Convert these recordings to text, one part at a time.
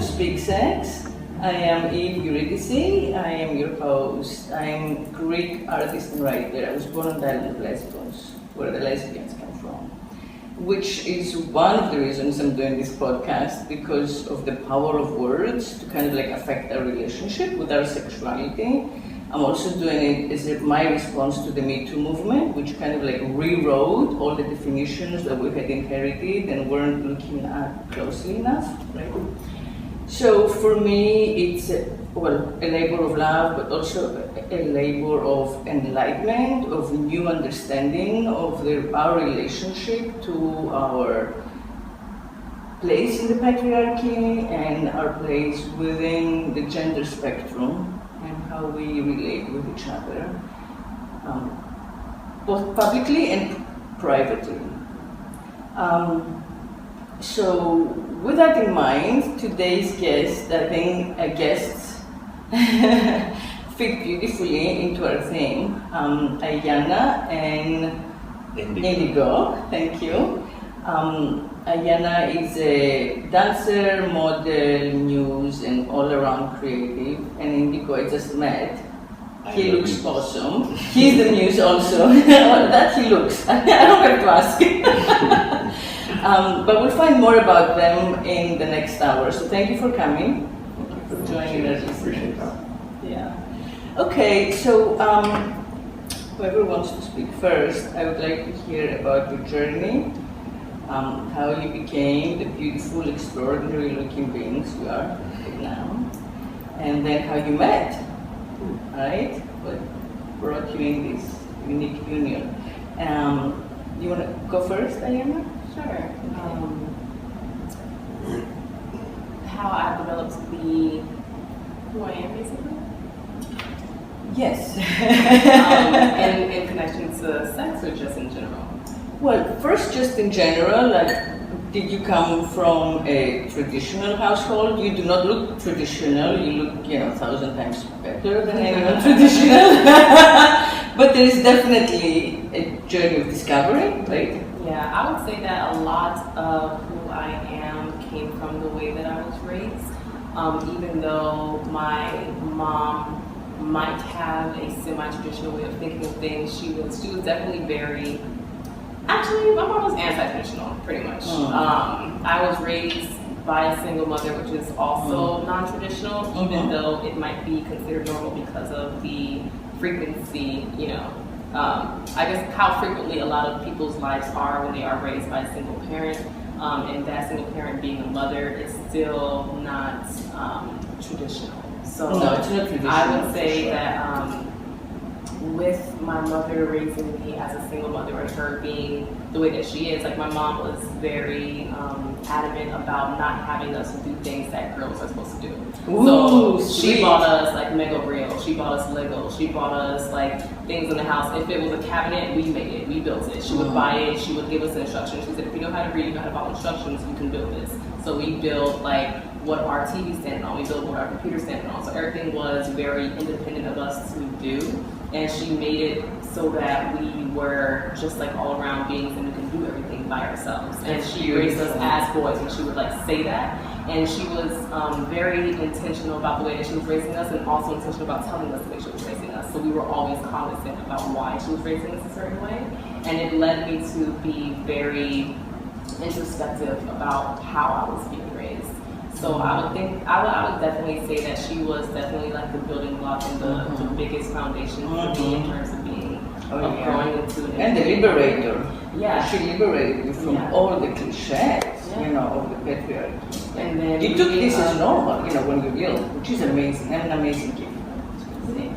Speak Sex. I am Eurydice. I am your host. I am Greek artist and writer. I was born on the island of Lesbos, where the lesbians come from, which is one of the reasons I'm doing this podcast, because of the power of words to kind of like affect our relationship with our sexuality. I'm also doing it as my response to the Me Too movement, which kind of like rewrote all the definitions that we had inherited and weren't looking at closely enough, right? So for me, it's a labor of love, but also a labor of enlightenment, of new understanding of our relationship to our place in the patriarchy and our place within the gender spectrum, and how we relate with each other, both publicly and privately. So with that in mind, today's guests fit beautifully into our theme. Iyanna and Indigo, thank you. Iyanna is a dancer, model, news, and all-around creative. And Indigo I just met. He looks awesome. He's the muse also. That he looks. I don't have to ask. But we'll find more about them in the next hour. So thank you for coming. Thank you for joining us. Appreciate that. Yeah. Okay, so whoever wants to speak first, I would like to hear about your journey. How you became the beautiful, extraordinary looking beings you are right now, and then how you met, right? What brought you in this unique union. You want to go first, Iyanna? Sure. How I developed to be who I am, basically? Yes. In connection to sex, or just in general? Well, first, just in general, did you come from a traditional household? You do not look traditional. You look, 1,000 times better than anyone traditional. But there is definitely a journey of discovery, right? Yeah, I would say that a lot of who I am came from the way that I was raised. Even though my mom might have a semi-traditional way of thinking of things, she was definitely very. Actually, my mom was anti-traditional, pretty much. I was raised by a single mother, which is also non-traditional, even though it might be considered normal because of the frequency, I guess how frequently a lot of people's lives are when they are raised by a single parent, and that single parent being a mother is still not traditional. So no, it's not traditional. I would say that with my mother raising me as a single mother and her being the way that she is, like my mom was very adamant about not having us do things that girls are supposed to do. Ooh, so she bought us like Mega Real, she bought us Lego, she bought us like things in the house. If it was a cabinet, we made it, we built it. She would buy it, she would give us instructions. She said, if you know how to read, you know how to follow instructions, you can build this. So we built like what our TV standing on, we built what our computer standing on. So everything was very independent of us to do. And she made it so that we were just like all around beings and we can do everything by ourselves. And she raised us as boys, and she would like say that. And she was very intentional about the way that she was raising us, and also intentional about telling us the way she was raising us. So we were always cognizant about why she was raising us a certain way. And it led me to be very introspective about how I was being raised. So I would definitely say that she was definitely like the building block and the biggest foundation for me in terms of being growing into an and the liberator. Yeah, she liberated you from all the cliches, of the patriarchy. And then you took this as normal, when you built, which is amazing, and an amazing gift.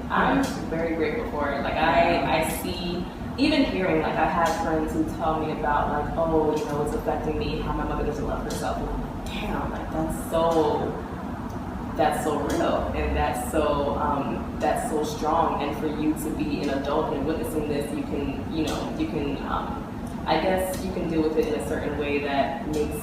I'm very grateful for it. Like I see. Even hearing, like I had friends who tell me about like, oh, it's affecting me, how my mother doesn't love herself. And I'm like, damn, like that's so real, and that's so strong. And for you to be an adult and witnessing this, you can, I guess you can deal with it in a certain way that makes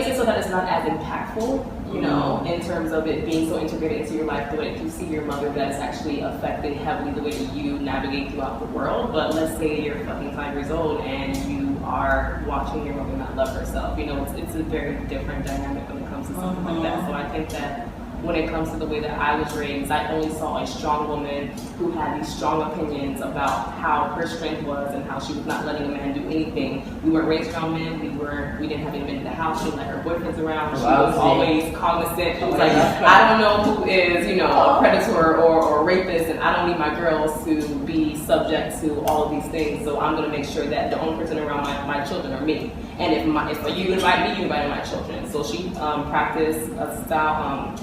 it so that it's not as impactful. In terms of it being so integrated into your life, the way that you see your mother, that is actually affecting heavily the way that you navigate throughout the world. But let's say you're fucking 5 years old and you are watching your mother not love herself. You know, it's a very different dynamic when it comes to something like that. So I think that when it comes to the way that I was raised, I only saw a strong woman who had these strong opinions about how her strength was and how she was not letting a man do anything. We weren't raised around men. We didn't have any men in the house. She didn't let her boyfriends around. She was always cognizant. She was like, I don't know who is, you know, a predator or a rapist, and I don't need my girls to be subject to all of these things. So I'm going to make sure that the only person around my children are me. And if you invite me, you invite my children. So she practiced a style.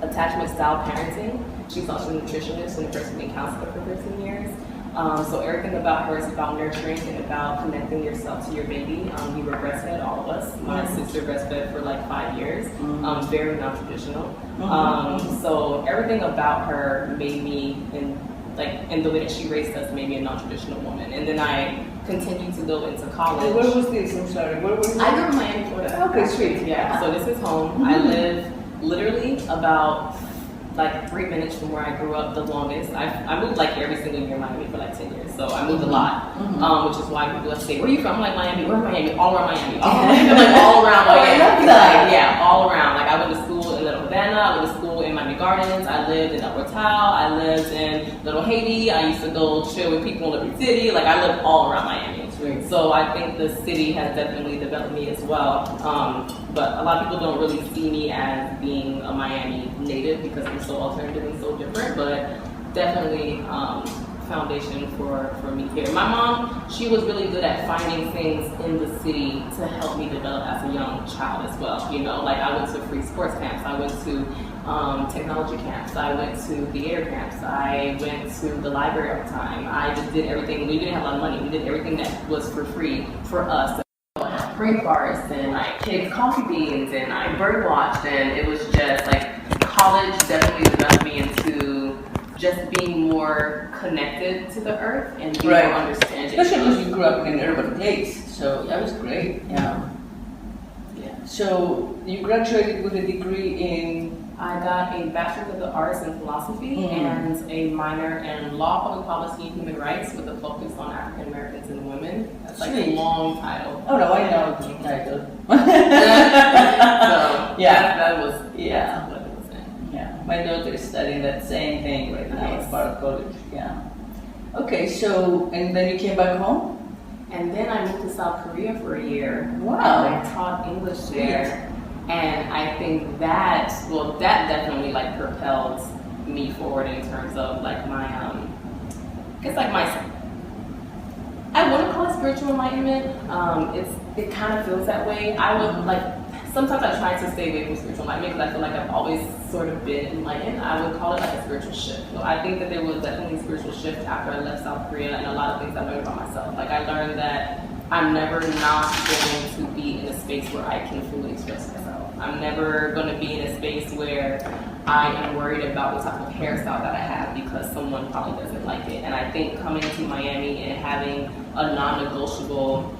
Attachment style parenting. She's also a nutritionist and a breastfeeding counselor for 13 years. So everything about her is about nurturing and about connecting yourself to your baby. We were breastfed, all of us. My sister breastfed for like 5 years. Very non-traditional. So everything about her made me, in the way that she raised us, made me a non-traditional woman. And then I continued to go into college. Where was this? I'm sorry. Where was this? I grew up in Miami, Florida. Okay, sweet. Yeah. So this is home. I live literally about like 3 minutes from where I grew up the longest. I moved like every single year in Miami for like 10 years. So I moved a lot, which is why people say, where are you from? I'm like, Miami. Where Miami? All around Miami. All around Miami. Yeah, all around. Like I went to school in Little Havana. I went to school in Miami Gardens. I lived in Upper Tao. I lived in Little Haiti. I used to go chill with people in Liberty City. Like I lived all around Miami. So I think the city has definitely developed me as well. But a lot of people don't really see me as being a Miami native because I'm so alternative and so different, but definitely foundation for me here. My mom, she was really good at finding things in the city to help me develop as a young child as well. You know, like I went to free sports camps, I went to technology camps, I went to theater camps, I went to the library all the time. I just did everything. We didn't have a lot of money. We did everything that was for free for us. Rainforests and I picked coffee beans and I bird watched, and it was just like college definitely developed me into just being more connected to the earth and being more understanding. Especially because you grew up in an urban place, so that was great. Yeah. So you graduated with a degree in? I got a Bachelor's of the Arts in Philosophy and a minor in Law, Public Policy, and Human Rights with a focus on African Americans and women. That's like a long title. Oh no, I know the title. So that was what it was in. Yeah, my daughter is studying that same thing right now as part of college. Yeah. Okay, so and then you came back home? And then I moved to South Korea for a year. Wow. And I taught English there. And I think that definitely like propelled me forward in terms of like my, I want to call it spiritual enlightenment. It kind of feels that way. I would like, sometimes I try to stay away from spiritual enlightenment because I feel like I've always sort of been enlightened. I would call it like a spiritual shift. So I think that there was definitely a spiritual shift after I left South Korea, and a lot of things I learned about myself. Like I learned that I'm never not going to be in a space where I can fully express myself. I'm never going to be in a space where I am worried about the type of hairstyle that I have because someone probably doesn't like it. And I think coming to Miami and having a non-negotiable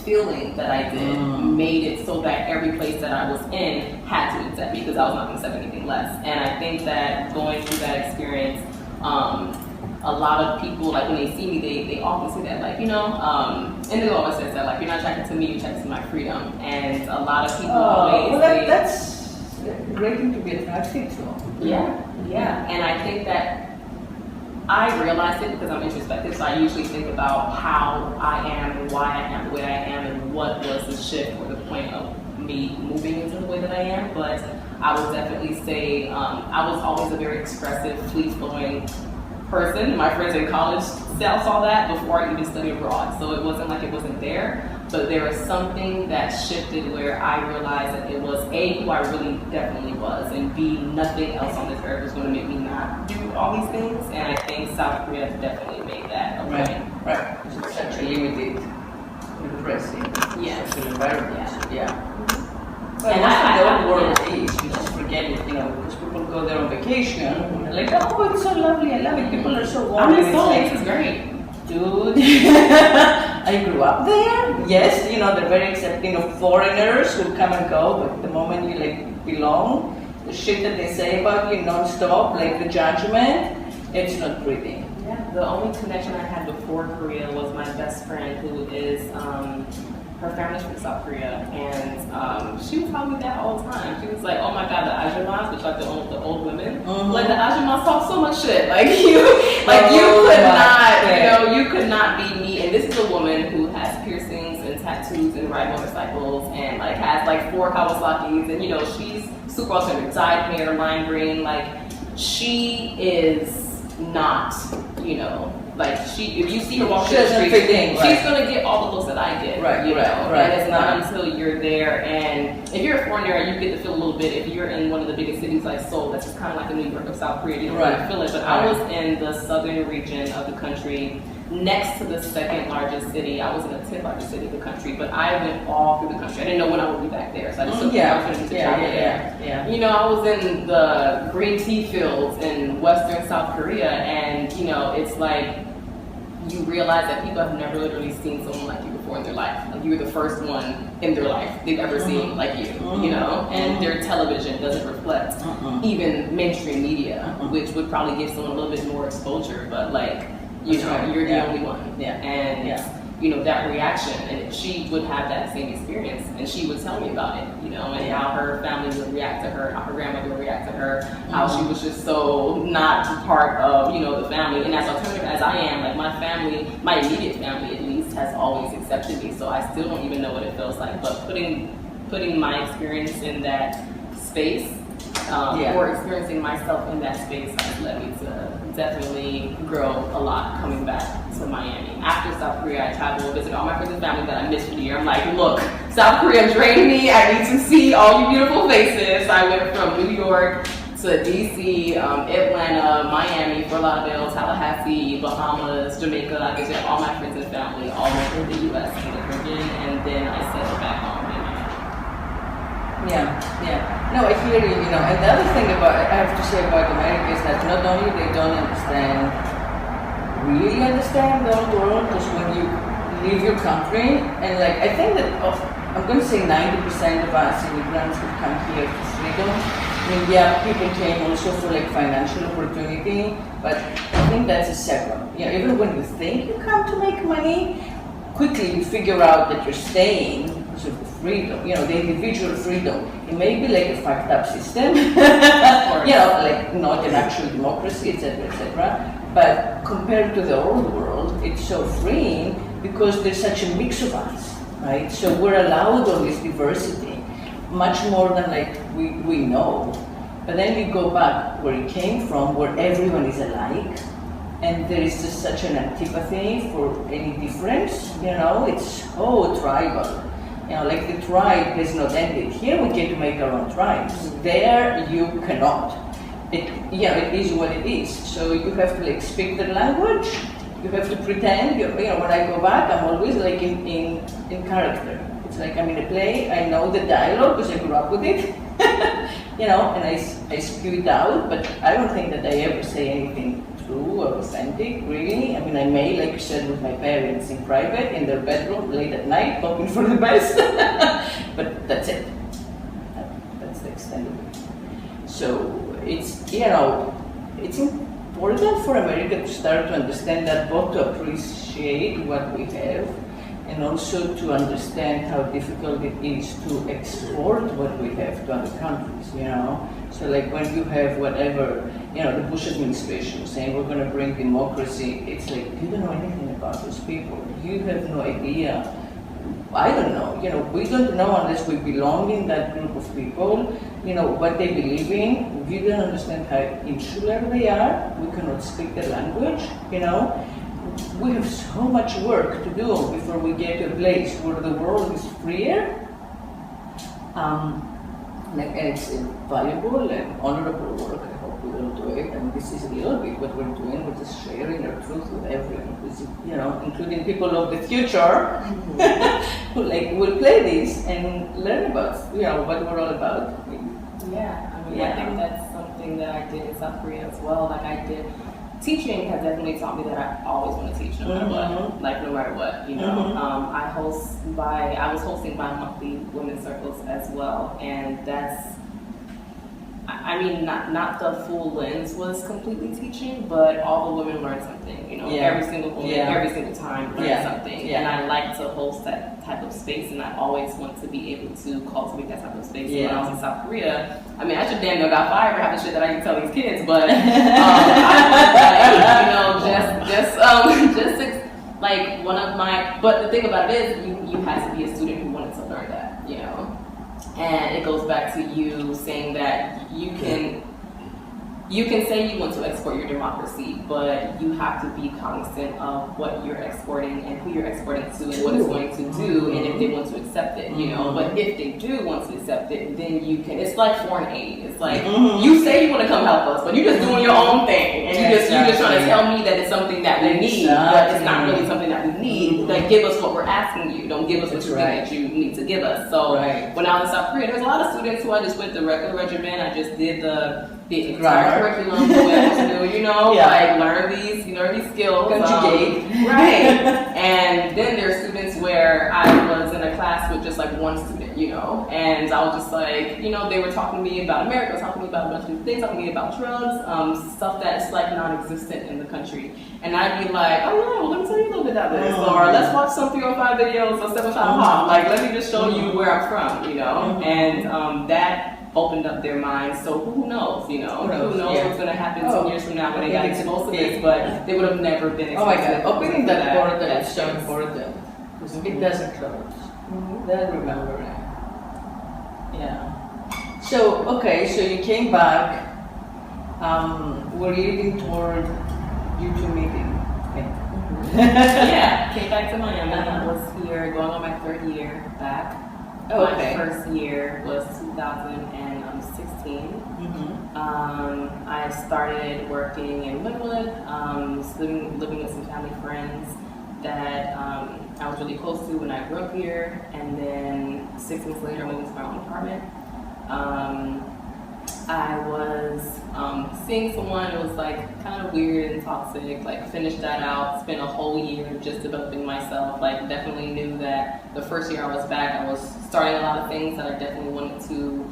feeling that I did made it so that every place that I was in had to accept me because I was not going to accept anything less. And I think that going through that experience, a lot of people, like when they see me, they often say that, like, you know, Indigo always says that, like, you're not attracted to me, you're attracted to my freedom. And a lot of people always say, that's a great thing to be attracted to. Yeah. And I think that I realized it because I'm introspective, so I usually think about how I am and why I am the way I am and what was the shift or the point of me moving into the way that I am. But I would definitely say I was always a very expressive, free-flowing person. My friends in college saw that before I even studied abroad, so it wasn't like it wasn't there. But there was something that shifted where I realized that it was A, who I really definitely was, and B, nothing else on this earth was going to make me not do all these things. And I think South Korea definitely made that a point. Right. It's such a limited, depressing social environment. Yeah. But and the world is, you just forget it, you know, because people go there on vacation and they're like, oh, it's so lovely, I love it. People are so warm. This is great. Dude, I grew up there. Yes, you know, they're very accepting of foreigners who come and go, but the moment you like belong, the shit that they say about you non-stop, like the judgment, It's not pretty. Yeah, the only connection I had before Korea was my best friend, who is her family's from South Korea, and she would tell me that all the time. She was like, "Oh my God, the Ajumas, which like the old women, like the Ajumas talk so much shit. Like you could not be me." And this is a woman who has piercings and tattoos and ride motorcycles and like has like 4 Kawasaki's, and she's super authentic, dyed hair, lime green. Like she is not, like if you see her walk down the street, she's gonna get all the looks that I get, right? And it's not until you're there, and if you're a foreigner, you get to feel a little bit. If you're in one of the biggest cities like Seoul, that's just kind of like the New York of South Korea, you don't really feel it. But I was in the southern region of the country, next to the 2nd largest city. I was in the 10th largest city of the country, but I went all through the country. I didn't know when I would be back there, so I just took the opportunity to travel there. I was in the green tea fields in western South Korea, and it's like you realize that people have never literally seen someone like you before in their life. Like you were the first one in their life they've ever seen like you, and their television doesn't reflect even mainstream media, which would probably give someone a little bit more exposure, but like you're the only one. And that reaction, and she would have that same experience, and she would tell me about it, and how her family would react to her, how her grandmother would react to her, how she was just so not part of, the family. And as alternative as I am, like my family, my immediate family at least, has always accepted me, so I still don't even know what it feels like. But putting my experience in that space, or experiencing myself in that space, has led me to definitely grow a lot coming back to Miami. After South Korea, I traveled, visit all my friends and family that I missed for the year. I'm like, look, South Korea drained me. I need to see all you beautiful faces. I went from New York to DC, Atlanta, Miami, Fort Lauderdale, Tallahassee, Bahamas, Jamaica. I visited all my friends and family all over the U.S. and the Caribbean, and then I settled back home. No, I hear you, and the other thing I have to say about America is that not only they don't really understand the whole world, because when you leave your country, and like, I think that I'm going to say 90% of us immigrants who come here for freedom. I mean, people came also for like financial opportunity, but I think that's a second. Even when you think you come to make money, quickly you figure out that you're staying because of the freedom, the individual freedom. It may be like a fucked up system, like not an actual democracy, etc. But compared to the old world, it's so freeing because there's such a mix of us, right? So we're allowed all this diversity, much more than like we know. But then we go back where it came from, where everyone is alike. And there is just such an antipathy for any difference, it's so tribal. Like the tribe has not ended. Here we get to make our own tribes. There you cannot. It is what it is. So you have to like speak the language. You have to pretend. When I go back, I'm always like in character. It's like I'm in a play. I know the dialogue because I grew up with it. And I spew it out. But I don't think that I ever say anything true or authentic, really. I mean, I may, like you said, with my parents in private, in their bedroom, late at night, hoping for the best. But that's it. That's the extent of it. So it's, it's important for America to start to understand that, both to appreciate what we have, and also to understand how difficult it is to export what we have to other countries, So like when you have whatever, the Bush administration saying we're going to bring democracy, it's like, you don't know anything about those people. You have no idea. I don't know, we don't know unless we belong in that group of people, what they believe in. We don't understand how insular they are. We cannot speak the language, We have so much work to do before we get to a place where the world is freer. And it's valuable and honorable work. I hope we will do it. And this is a little bit what we're doing. We're just sharing our truth with everyone, including people of the future, who will play this and learn about, what we're all about. I think that's something that I did in South Korea as well. Like I did. Teaching has definitely taught me that I always want to teach, no matter what. Like no matter what, I was hosting bi-monthly women's circles as well, and I I mean, not the full lens was completely teaching, but all the women learned something. You know, every single woman, every single time learned something. And I like to host that type of space, and I always want to be able to cultivate that type of space. So when I was in South Korea, I mean, I should damn near got fired for half the shit that I can tell these kids, but like one of my. But the thing about it is, you had to be a student who wanted to learn that, you know. And it goes back to you saying that you can say you want to export your democracy, but you have to be cognizant of what you're exporting and who you're exporting to and what it's going to do, and if they want to accept it, you know. But if they do want to accept it, then you can. It's like foreign aid. It's like you say you want to come help us, but you're just doing your own thing, and you're just trying to tell me that it's something that we need, but it's not really something that we need. Like, give us what we're asking you. Don't give us what you think that you need to give us. So when I was in South Korea, there was a lot of students who I just went the regular regimen. I just did the entire curriculum the way I was to do, you know, like learn these skills. Conjugate. Right. And then there are students where I was in a class with just like one student, you know, and I was just like, you know, they were talking to me about America, talking to me about a bunch of things, talking to me about drugs, stuff that's like non-existent in the country. And I'd be like, oh yeah, well let me tell you a little bit about this, or let's watch some 305 videos or 7 Hop. Like, let me just show you where I'm from, you know, and that opened up their minds. So who knows, you know? Who knows what's going to happen 10 years from now when they got exposed to this, but they would have never been exposed to it. Opening that portal is so important, because it doesn't close. Then remember it. Yeah. So, okay, so you came back. Were you looking toward YouTube meeting? Yeah, came back to Miami. I was here going on my 3rd year back. My first year was 2016. I started working in Linwood, living with some family friends that I was really close to when I grew up here, and then 6 months later I moved into my own apartment. I was seeing someone. It was like kind of weird and toxic. Like, finished that out, spent a whole year just developing myself. Like, definitely knew that the first year I was back, I was starting a lot of things that I definitely wanted to,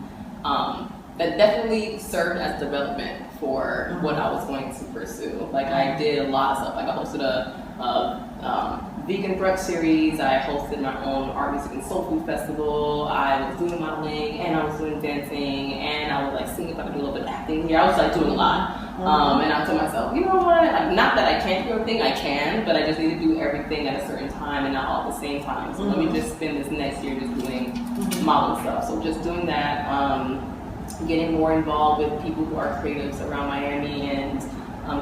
that definitely served as development for what I was going to pursue. Like, I did a lot of stuff. Like, I hosted a vegan brunch series. I hosted my own art, music, and soul food festival. I was doing modeling, and I was doing dancing, and I was like seeing if I could do a little bit of acting here. I was like doing a lot. And I told myself, you know what? Not that I can't do everything, I can, but I just need to do everything at a certain time and not all at the same time. So let me just spend this next year just doing modeling stuff. So just doing that, getting more involved with people who are creatives around Miami, and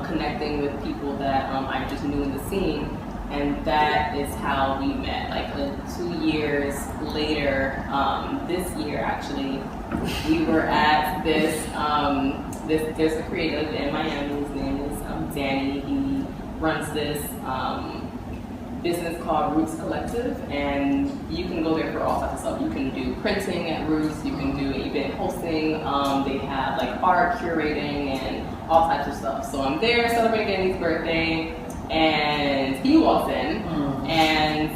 connecting with people that I just knew in the scene. And that is how we met. Like, 2 years later, this year actually, we were at this, there's a creative in Miami. His name is Danny. He runs this business called Roots Collective, and you can go there for all types of stuff. You can do printing at Roots, you can do event hosting, they have like art curating and all types of stuff. So I'm there celebrating Danny's birthday, and he walks in, and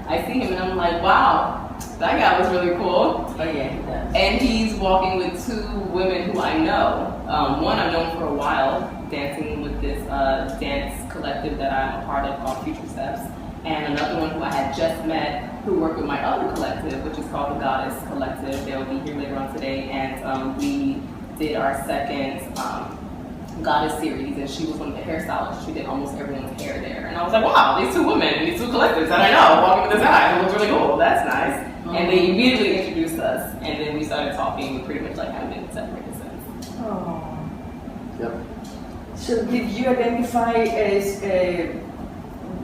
I see him, and I'm like, wow, that guy was really cool. Oh yeah, he does. And he's walking with 2 women who I know. One I've known for a while, dancing with this dance collective that I'm a part of called Future Steps, and another one who I had just met who worked with my other collective, which is called the Goddess Collective. They'll be here later on today, and we did our second Goddess series, and she was one of the hairstylists. She did almost everyone's hair there, and I was like, wow, these 2 women, these 2 collectives that I know, walking with this guy, it looks really cool. That's nice. And they immediately introduced us, and then we started talking. We pretty much like haven't been separated since. Oh. Yep. So did you identify as a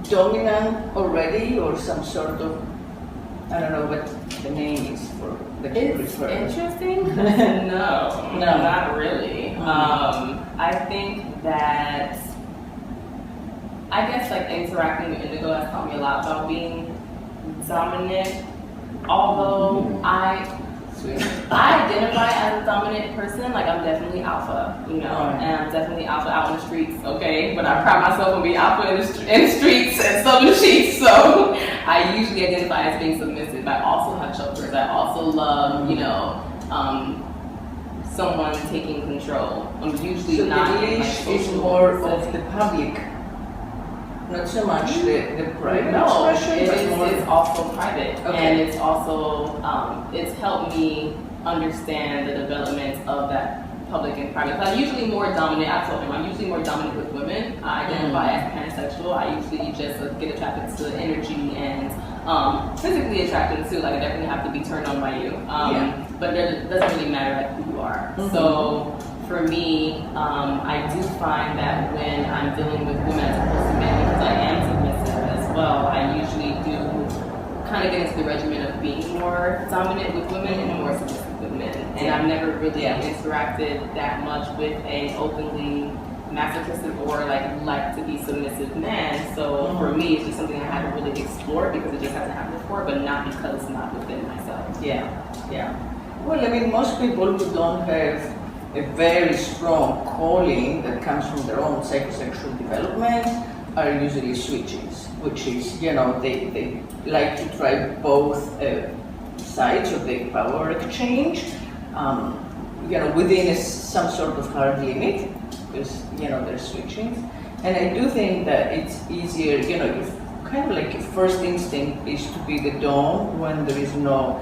dominant already, or some sort of, I don't know what the name is for the It's interesting. No, not really. I think that, I guess like interacting with Indigo has taught me a lot about being dominant. Although I identify as a dominant person, like I'm definitely alpha, you know, and I'm definitely alpha out in the streets, okay? But I pride myself on being alpha in the streets and stuff in the sheets, so I usually identify as being submissive. I also have chokers. I also love, you know, someone taking control. I'm usually So not the in, like, leash is social more of setting. the public, not so much the private No, expression, but more it's also private, Okay. and it's also it's helped me understand the development of that public and private. I'm usually more dominant. I told him I'm usually more dominant with women. I identify as pansexual. I usually just get attracted to energy and physically attracted too. Like I definitely have to be turned on by you. But it doesn't really matter like who you are. So for me, I do find that when I'm dealing with women as opposed to men, because I am submissive as well, I usually do kind of get into the regimen of being more dominant with women and more submissive with men. And I've never really interacted that much with a openly masochistic or like to be submissive man. So for me, it's just something I haven't really explored because it just hasn't happened before, but not because it's not within myself. Yeah. Well, I mean, most people who don't have a very strong calling that comes from their own psychosexual development are usually switches, which is, they like to try both sides of the power exchange, within some sort of hard limit, because, they're switching. And I do think that it's easier, kind of like your first instinct is to be the dom when there is no,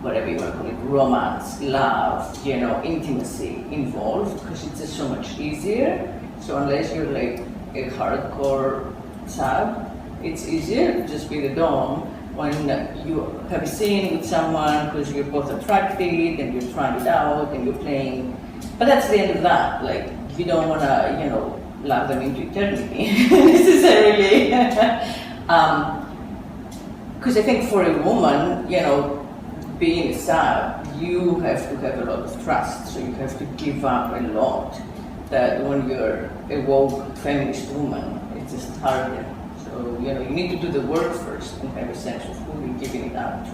whatever you want to call it, romance, love, intimacy involved, because it's just so much easier. So unless you're like a hardcore sub, it's easier to just be the dom when you have a scene with someone because you're both attracted and you're trying it out and you're playing. But that's the end of that. Like, you don't want to, love them into eternity necessarily. Because I think for a woman, being a sub, you have to have a lot of trust, so you have to give up a lot. That when you're a woke feminist woman, it's just harder. So, you need to do the work first and have a sense of who you're giving it out to.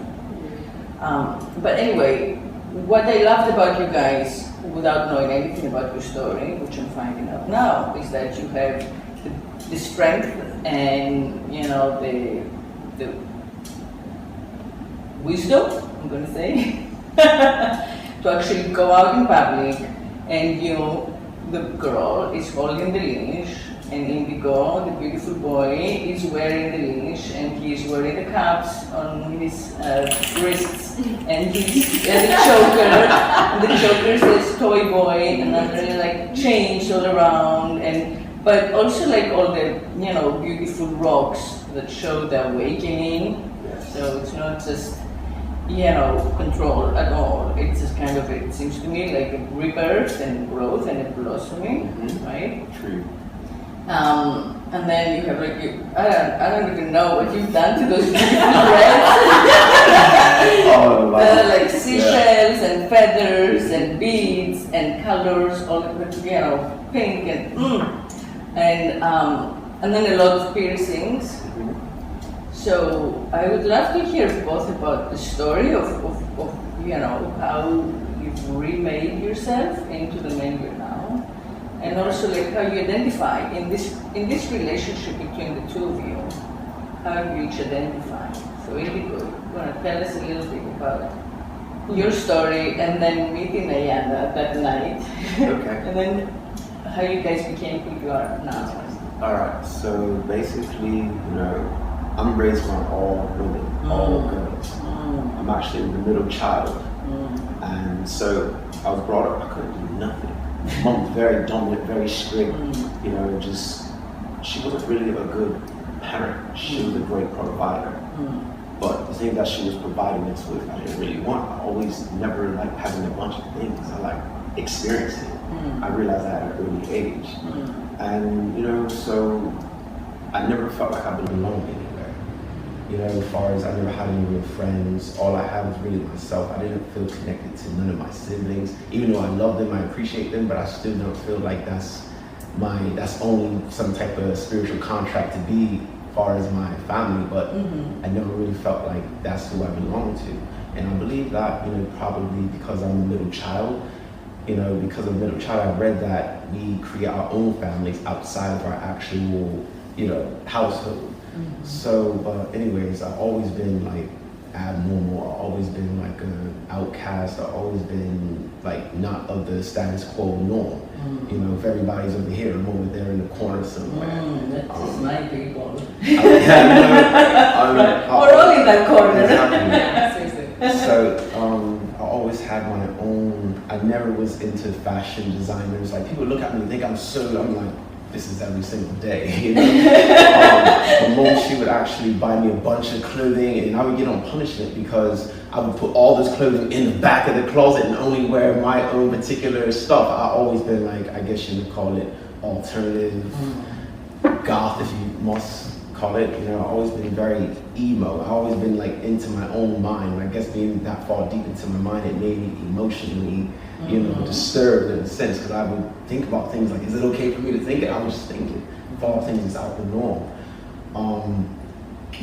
But anyway, what I loved about you guys, without knowing anything about your story, which I'm finding out now, is that you have the strength and, the wisdom, I'm going to say, to actually go out in public and, the girl is holding the leash, and Indigo, the beautiful boy, is wearing the leash, and he is wearing the cuffs on his wrists, and he's the choker, and the choker says toy boy, and then like chains all around, but also like all the beautiful rocks that show the awakening. So it's not just control at all. It's just kind of, it seems to me like a rebirth and growth and a blossoming, right? True. And then you have I don't even know what you've done to those beautiful threads. Like seashells and feathers and beads and colors, all pink and then a lot of piercings. So I would love to hear both about the story of how you've remade yourself into the man you're now, and also like how you identify in this relationship between the two of you, how you each identify. So Indigo, you want to tell us a little bit about your story, and then meeting Iyanna that night, Okay. and then how you guys became who you are now. Alright, so basically, I'm raised by all women, all girls. I'm actually the middle child. And so I was brought up, I couldn't do nothing. Mom was very dominant, very strict, she wasn't really a good parent. She was a great provider. But the thing that she was providing us with, I didn't really want. I always never liked having a bunch of things. I like experiencing. I realized that at an early age. And, so I never felt like I belonged anywhere. As far as I never had any real friends, all I had was really myself. I didn't feel connected to none of my siblings. Even though I love them, I appreciate them, but I still don't feel like that's only some type of spiritual contract to be as far as my family, but I never really felt like that's who I belonged to. And I believe that, probably because I'm a middle child, because I'm a middle child, I read that we create our own families outside of our actual, household. So, but anyways, I've always been like abnormal. I've always been like an outcast. I've always been like not of the status quo norm. You know, if everybody's over here, I'm over there in the corner somewhere. That's just my people. We're all in that corner. Exactly. Yeah, seriously. So I always had my own. I never was into fashion designers. Like people look at me and think I'm like, this is every single day. You know? My mom, she would actually buy me a bunch of clothing, and I would get on punishment because I would put all this clothing in the back of the closet and only wear my own particular stuff. I've always been like, I guess you would call it alternative, goth, if you must call it. You know, I've always been very emo. I've always been like into my own mind. I guess being that far deep into my mind, it made me emotionally, you know, disturbed in a sense, because I would think about things like, is it okay for me to think it? I was just thinking, if all things is out the norm.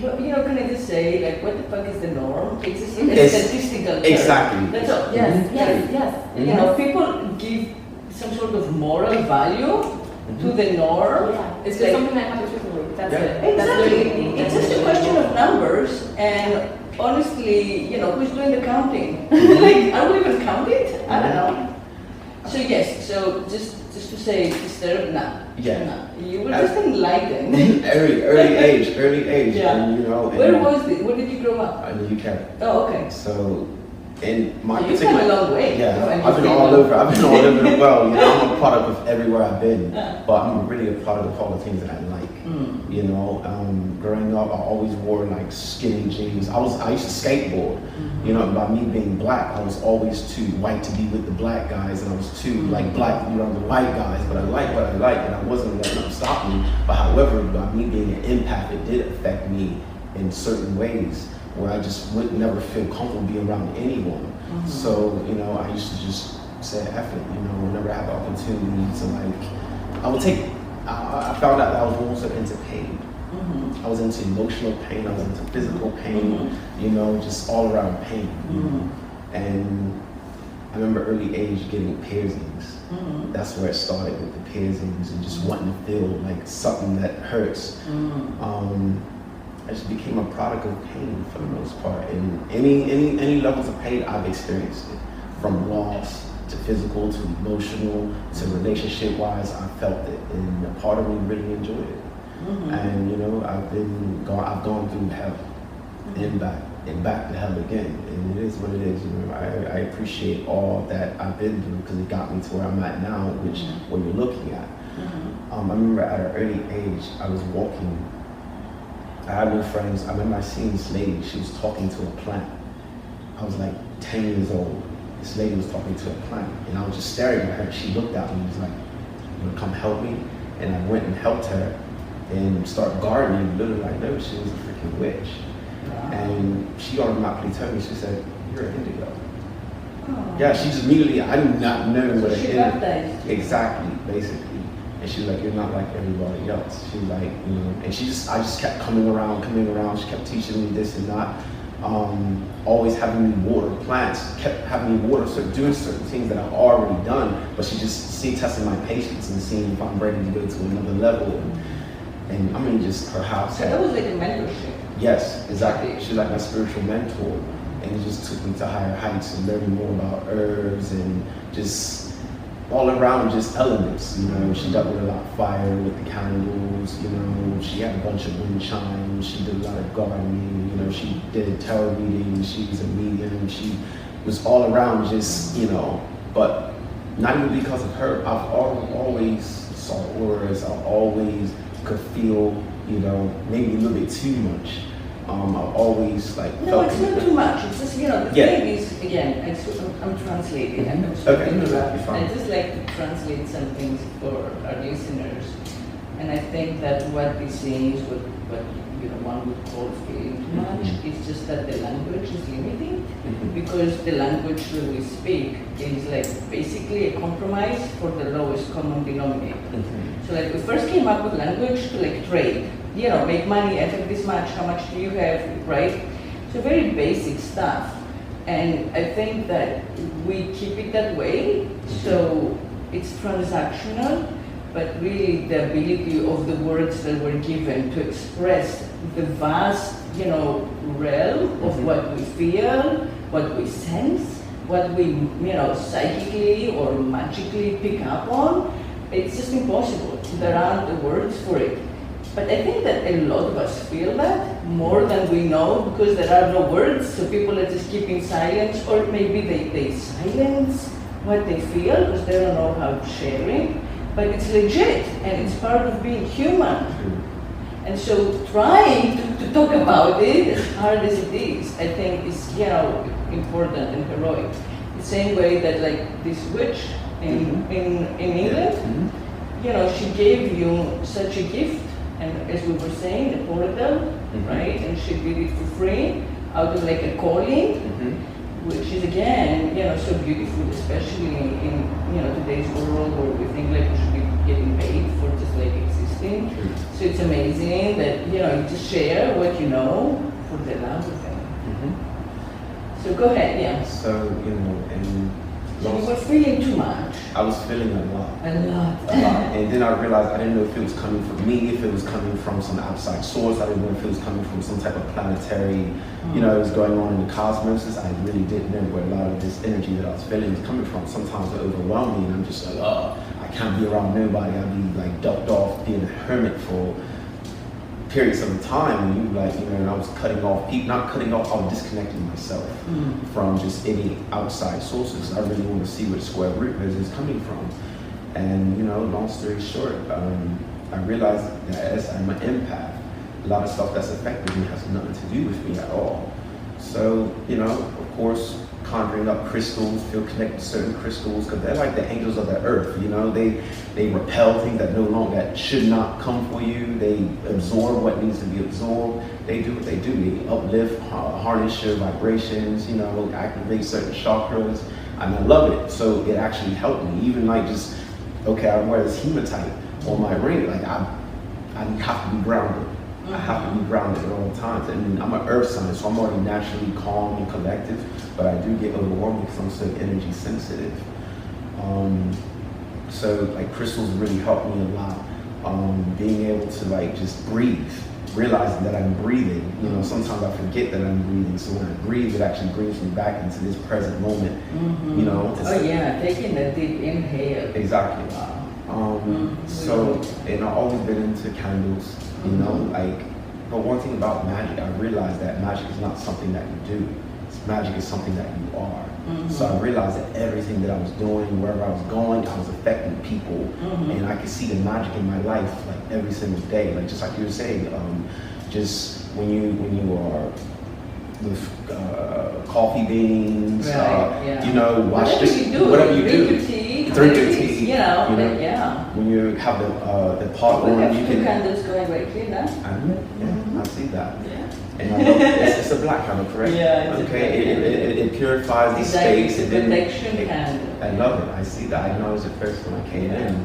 Well, you know, can I just say, like, what the fuck is the norm? It's a statistical term. Exactly. That's all. Yes. You know, people give some sort of moral value to the norm. Yeah. It's just like something that happens frequently. That's it. Exactly. It's just a question of numbers, and honestly, you know, who's doing the counting? Like, are we even counted? I don't know. So yes, so just to say, disturbed, nah. Yeah. Nah. You were just enlightened. early age. Yeah. And, you know. Where was it? Where did you grow up? In the UK. Oh, okay. So, in my You've come a long way. Yeah, I've been all over. I've been all over the world. You know, I'm a product of everywhere I've been, but I'm really a product of all the things that I like. You know, growing up, I always wore like skinny jeans. I used to skateboard. You know, by me being black, I was always too white to be with the black guys, and I was too like black to be around the white guys. But I like what I like, and I wasn't letting them stop me. But however, by me being an empath, it did affect me in certain ways, where I just would never feel comfortable being around anyone. So, you know, I used to just say, F it, you know, whenever I have the opportunity to like, I found out that I was also into pain. I was into emotional pain, I was into physical pain, you know, just all around pain. And I remember early age getting piercings. That's where it started, with the piercings and just wanting to feel like something that hurts. I just became a product of pain for the most part. And any levels of pain, I've experienced it. From loss to physical to emotional to relationship wise, I felt it, and a part of me really enjoyed it. And you know, I've gone through hell and back to hell again, and it is what it is. You know, I appreciate all that I've been through, because it got me to where I'm at now, which what you're looking at. I remember at an early age, I was walking. I had no friends. I remember I seen this lady. She was talking to a plant. I was like 10 years old. This lady was talking to a plant, and I was just staring at her. She looked at me and was like, "You wanna come help me?" And I went and helped her and start gardening. Little I know, she was a freaking witch. And she automatically told me, she said, "You're an indigo." Yeah, she just immediately, I did not know what an indigo. Exactly, basically. And she was like, "You're not like everybody else." She was like, you know, and I just kept coming around. She kept teaching me this and that. Always having me water plants, kept having me water, doing certain things that I've already done, but she just testing my patience and seeing if I'm ready to go to another level. And I mean, just her house. So that was like a mentorship. Yes, exactly. She's like my spiritual mentor, and it just took me to higher heights and learning more about herbs and just all around just elements, you know. She dealt with a lot of fire with the candles, you know. She had a bunch of wind chimes. She did a lot of gardening, you know. She did tarot readings. She was a medium. She was all around just, you know. But not even because of her. I've always saw auras. I've always could feel, you know, maybe a little bit too much. I've always like no, it's not too much. It's just, you know, the thing is, again, I'm translating. I just like to translate some things for our listeners, and I think that what we're seeing is what you know, one would call feeling too much. It's just that the language is limiting, because the language that we speak is like basically a compromise for the lowest common denominator. So like we first came up with language to like trade. You know, make money, I have this much, how much do you have, right? So very basic stuff. And I think that we keep it that way, so it's transactional, but really the ability of the words that were given to express the vast, realm of what we feel, what we sense, what we, psychically or magically pick up on. It's just impossible. There aren't the words for it. But I think that a lot of us feel that more than we know because there are no words, so people are just keeping silence, or maybe they silence what they feel because they don't know how to share it. But it's legit and it's part of being human. And so trying to talk about it, as hard as it is, I think is important and heroic. The same way that like this witch in England, she gave you such a gift, and as we were saying, the portal, right? And she did it for free, out of like a calling, which is again, so beautiful, especially in today's world where we think like we should be getting paid for just like existing. So it's amazing that you just share what you know for the love of it. So go ahead, yeah. So So you were feeling too much. I was feeling a lot. A lot. And then I realized I didn't know if it was coming from me, if it was coming from some outside source. I didn't know if it was coming from some type of planetary, it was going on in the cosmos. I really didn't know where a lot of this energy that I was feeling was coming from. Sometimes it overwhelmed me and I'm just like, I can't be around nobody. I'd be like ducked off, being a hermit for periods of time, and and I was cutting off people, not cutting off, I was disconnecting myself from just any outside sources. I really want to see where the square root is coming from. And long story short, I realized that as I'm an empath, a lot of stuff that's affecting me has nothing to do with me at all. So, of course, conjuring up crystals, feel connected to certain crystals, because they're like the angels of the earth, they repel things that should not come for you. They absorb what needs to be absorbed. They do what they do. They uplift, harness your vibrations, activate certain chakras, and I love it. So it actually helped me, even like just, I wear this hematite on my ring, like I have to be grounded. I have to be grounded at all times. And I'm an earth sign, so I'm already naturally calm and collective, but I do get overwhelmed because I'm so energy sensitive. So like crystals really helped me a lot. Being able to like just breathe, realizing that I'm breathing. Sometimes I forget that I'm breathing. So when I breathe, it actually brings me back into this present moment. Taking a deep inhale. Exactly. So, and I've always been into candles, but one thing about magic, I realized that magic is not something that you do. Magic is something that you are. So I realized that everything that I was doing, wherever I was going, I was affecting people. And I could see the magic in my life, like every single day. Like just like you were saying, just when you are with coffee beans, whatever you do, drink your tea. When you have the pot on, you can. Candles going right here now. I see that. And I love it's a black candle, correct? Yeah. It purifies the space. It's a protection candle. I love it. I see that. I know it was at first when I came in.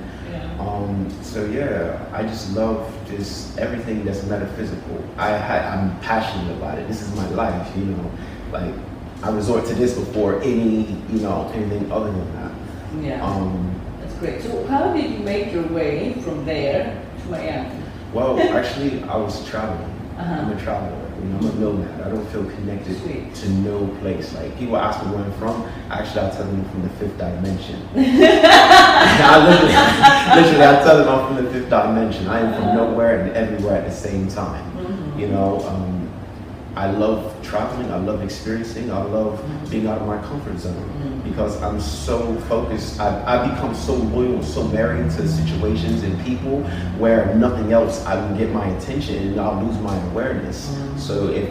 I just love just everything that's metaphysical. I'm passionate about it. This is my life. Like I resort to this before anything other than that. That's great. So how did you make your way from there to Miami? Well, actually, I was traveling. I'm a traveler. I'm a nomad. I don't feel connected to no place. Like people ask me where I'm from. Actually, I tell them I'm from the fifth dimension. I literally, I tell them I'm from the fifth dimension. I am from nowhere and everywhere at the same time. I love traveling. I love experiencing. I love being out of my comfort zone because I'm so focused. I become so loyal, so married to situations and people where nothing else I will get my attention and I'll lose my awareness. So if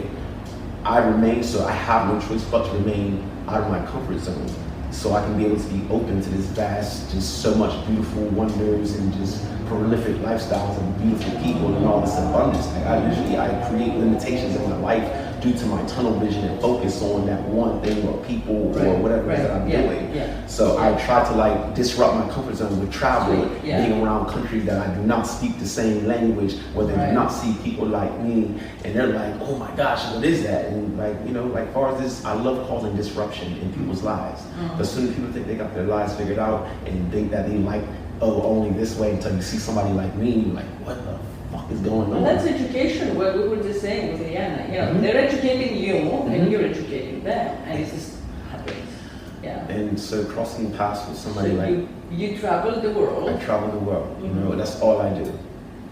I have no choice but to remain out of my comfort zone so I can be able to be open to this vast, just so much beautiful wonders and just prolific lifestyles of beautiful people and all this abundance. I create limitations in my life due to my tunnel vision and focus on that one thing or people or whatever it is that I'm doing. So I try to disrupt my comfort zone with travel, being around countries that I do not speak the same language, where they do not see people like me, and they're like, oh my gosh, what is that? And like far as this, I love causing disruption in people's lives. But soon as people think they got their lives figured out and think that they like oh, only this way, until you see somebody like me, you're like, what the fuck is going on? And that's education, what we were just saying with Iyanna. You know, they're educating you and you're educating them, and it just happens. Yeah. And so crossing paths with somebody So like you travel the world. I travel the world, you know, that's all I do.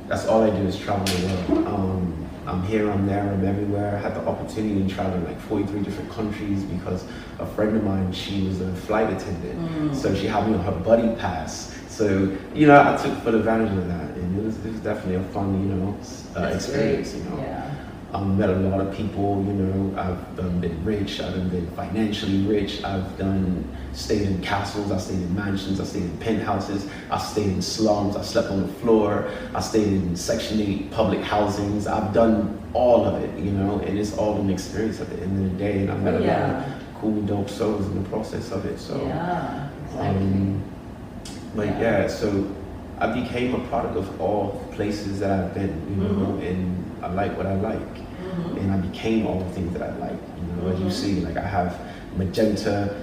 That's all I do is travel the world. I'm here, I'm there, I'm everywhere. I had the opportunity to travel in like 43 different countries because a friend of mine, she was a flight attendant. So she had me on her buddy pass. So, you know, I took full advantage of that. And it was definitely a fun, you know, experience, great. you know. Yeah. Met a lot of people, you know, I've been rich, I've been financially rich, I've stayed in castles, I stayed in mansions, I stayed in penthouses, I stayed in slums, I slept on the floor, I stayed in Section 8 public housings, I've done all of it, you know, and it's all an experience at the end of the day, and I've met a lot of cool, dope souls in the process of it, so. Yeah, exactly. But yeah, so I became a product of all places that I've been, you know, and I like what I like. And I became all the things that I like, you know, as you see, like I have magenta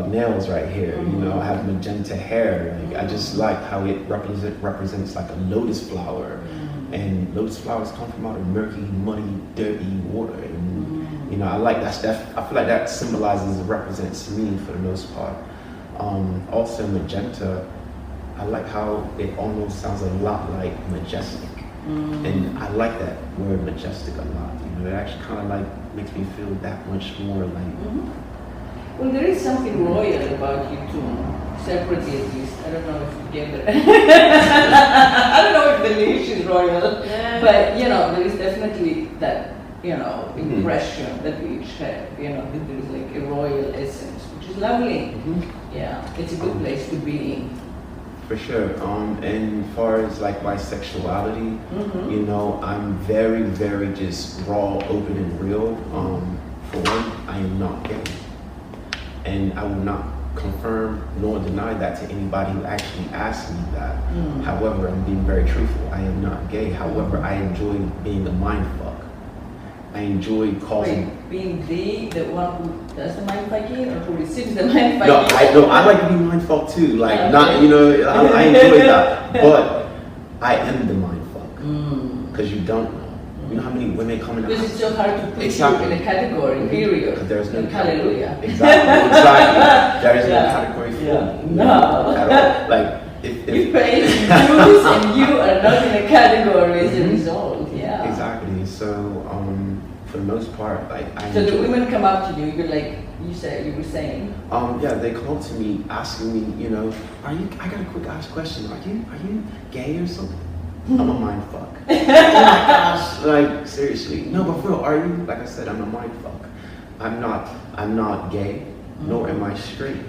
nails right here, you know, I have magenta hair, like I just like how it represents like a lotus flower, and lotus flowers come from out of murky, muddy, dirty water, and you know, I like that stuff. I feel like that symbolizes and represents me for the most part. Also magenta, I like how it almost sounds a lot like majestic. And I like that word majestic a lot. You know, it actually kind of like makes me feel that much more like. Well, there is something royal about you too, separately at least. I don't know if together. I don't know if the Leash is royal, but you know, there is definitely that, you know, impression that we each have. You know, that there is like a royal essence, which is lovely. Yeah, it's a good place to be in. For sure. And as far as like my sexuality, you know, I'm very, very just raw, open, and real. For one, I am not gay, and I will not confirm nor deny that to anybody who actually asks me that. However, I'm being very truthful. I am not gay. However, I enjoy being a mindfuck. I enjoy causing. Wait, being the one who does the mind fucking or who receives the mind fucking? I like to be mindfuck too. Like not, you know, I enjoy that, but I am the mindfuck because you don't know. You know how many women come in the Because house? it's so hard to put you in a category, period. Because there's no hallelujah. Exactly. There is no category for you. No. At all. Like if You pay dues and you are not in a category as a result. Yeah. Exactly. So for the most part, like I. So the women come up to you. You're like you were saying. Yeah, they come to me asking me, you know, are you? I got a quick ask question. Are you gay or something? I'm a mindfuck. Oh my gosh, like seriously. No, but for real, are you? Like I said, I'm a mindfuck. I'm not gay, nor am I straight.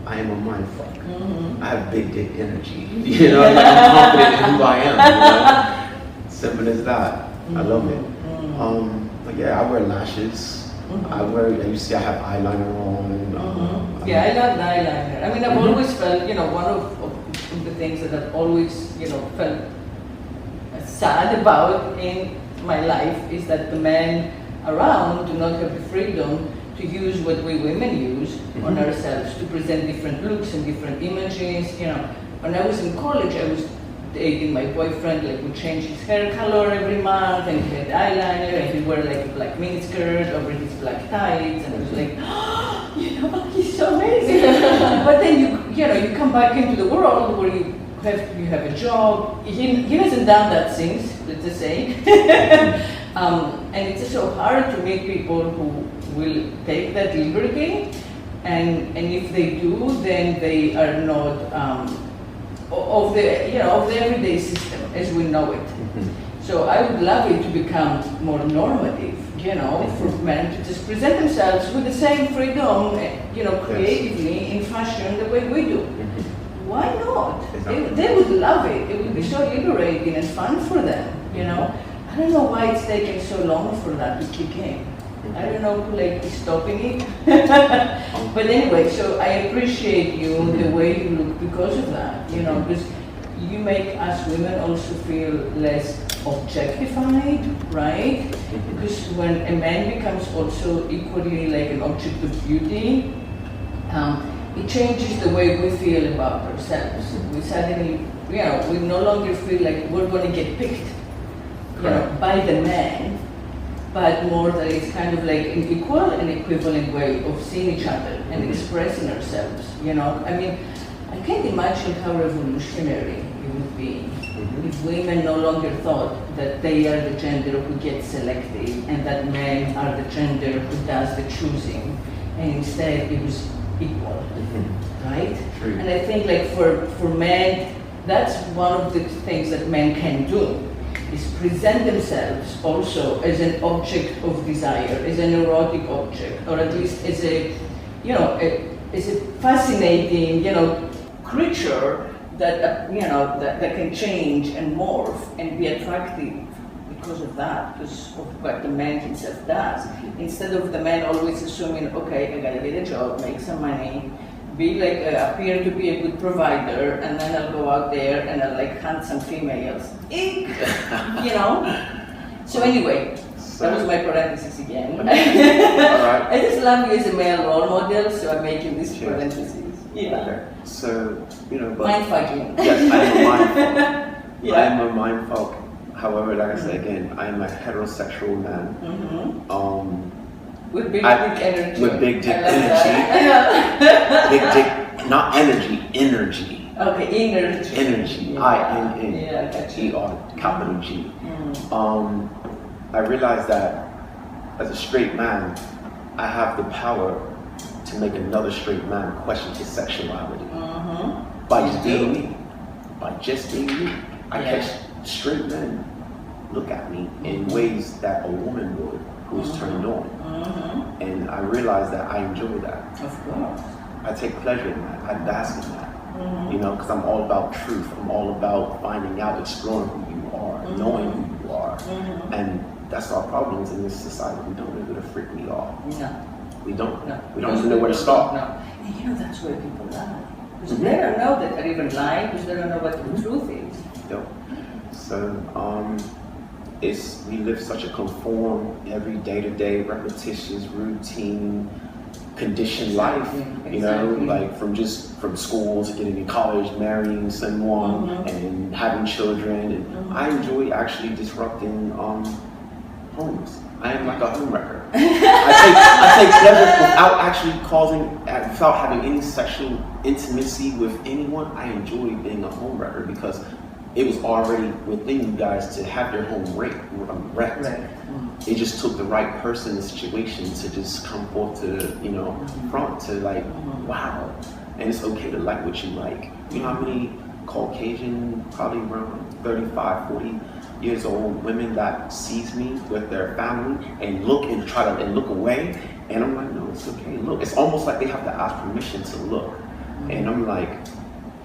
I am a mindfuck. I have big dick energy. You know, like I'm confident in who I am. You know? Simple as that. I love it. But yeah, I wear lashes. You see I have eyeliner on. Yeah, I love the eyeliner. I mean, I've always felt, you know, one of the things that I've always, you know, felt sad about in my life is that the men around do not have the freedom to use what we women use on ourselves to present different looks and different images. You know, when I was in college, I was dating my boyfriend, like would change his hair color every month, and he had eyeliner, and he'd wear like a black miniskirt over his black tights, and I was like, oh, you know, he's so amazing. But then you come back into the world where you have a job. He hasn't done that since, let's just say. And it's just so hard to meet people who will take that liberty, and if they do, then they are not of the everyday system as we know it. So I would love it to become more normative, you know, for men to just present themselves with the same freedom, you know, creatively in fashion the way we do. Why not? They would love it. It would be so liberating and fun for them, you know. I don't know why it's taken so long for that to kick in. I don't know who is stopping it. But anyway, so I appreciate you the way you look because of that, you know, because you make us women also feel less objectified, right? Because when a man becomes also equally like an object of beauty, it changes the way we feel about ourselves. We suddenly, we no longer feel like we're going to get picked, by the man, but more that it's kind of like an equal and equivalent way of seeing each other and expressing ourselves. I mean, I can't imagine how revolutionary it would be if women no longer thought that they are the gender who gets selected and that men are the gender who does the choosing, and instead it was equal, right? True. And I think like for men, that's one of the things that men can do, is present themselves also as an object of desire, as an erotic object, or at least as a, as a fascinating, creature that that can change and morph and be attractive because of that, because of what the man himself does. Instead of the man always assuming, okay, I gotta get a job, make some money, be like appear to be a good provider, and then I'll go out there and I'll like hunt some females. Eek! So anyway, that was my parenthesis again. All right. I just love you as a male role model, so I'm making this parenthesis. Yeah. Okay. So, but Mind fucking. yes, I am a mind folk. Yeah. I am a mind folk. However, like I said again, I am a heterosexual man. With big dick energy. With big dick energy. Big dick, not energy, energy. Okay, energy. Energy. Yeah. INNER, capital G. I realized that as a straight man, I have the power to make another straight man question his sexuality. By just being me. By just being me. I catch straight men look at me in ways that a woman would who's turned on. And I realized that I enjoy that. Of course. I take pleasure in that. I bask in that. Because I'm all about truth. I'm all about finding out, exploring who you are, knowing who you are. And that's our problems in this society. We don't know who the freak we are. No. We don't. No. We don't even know where to start. No. And that's where people lie. Because they don't know that they're even lying, because they don't know what the truth is. Yep. So, we live such a conformed, every day-to-day, repetitious, routine, conditioned life. Like from school to getting in college, marrying someone, and having children. And I enjoy actually disrupting homes. I am like a homewrecker. I take pleasure without having any sexual intimacy with anyone. I enjoy being a homewrecker because it was already within you guys to have your home wrecked. Right. It just took the right person in the situation to just come forth to, front to like, wow. And it's okay to like what you like. You know how many Caucasian, probably around 35, 40 years old women that sees me with their family and look away, and I'm like, no, it's okay, look. It's almost like they have to ask permission to look. And I'm like,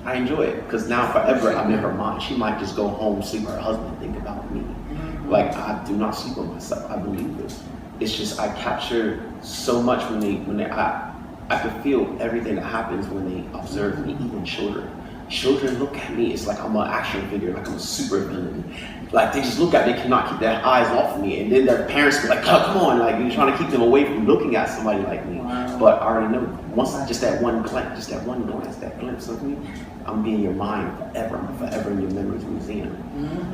I enjoy it, because now forever I'm in her mind. She might just go home, sleep with her husband, think about me. Like, I do not sleep with myself. I believe this. It's just I capture so much when I can feel everything that happens when they observe me, even children. Children look at me, it's like I'm an action figure, like I'm a super villain. Like they just look at me, they cannot keep their eyes off of me. And then their parents be like, oh, come on, like you're trying to keep them away from looking at somebody like me. Wow. But I already know, once just that one glance, that glimpse of me, I'm in your mind forever. I'm forever in your memories museum.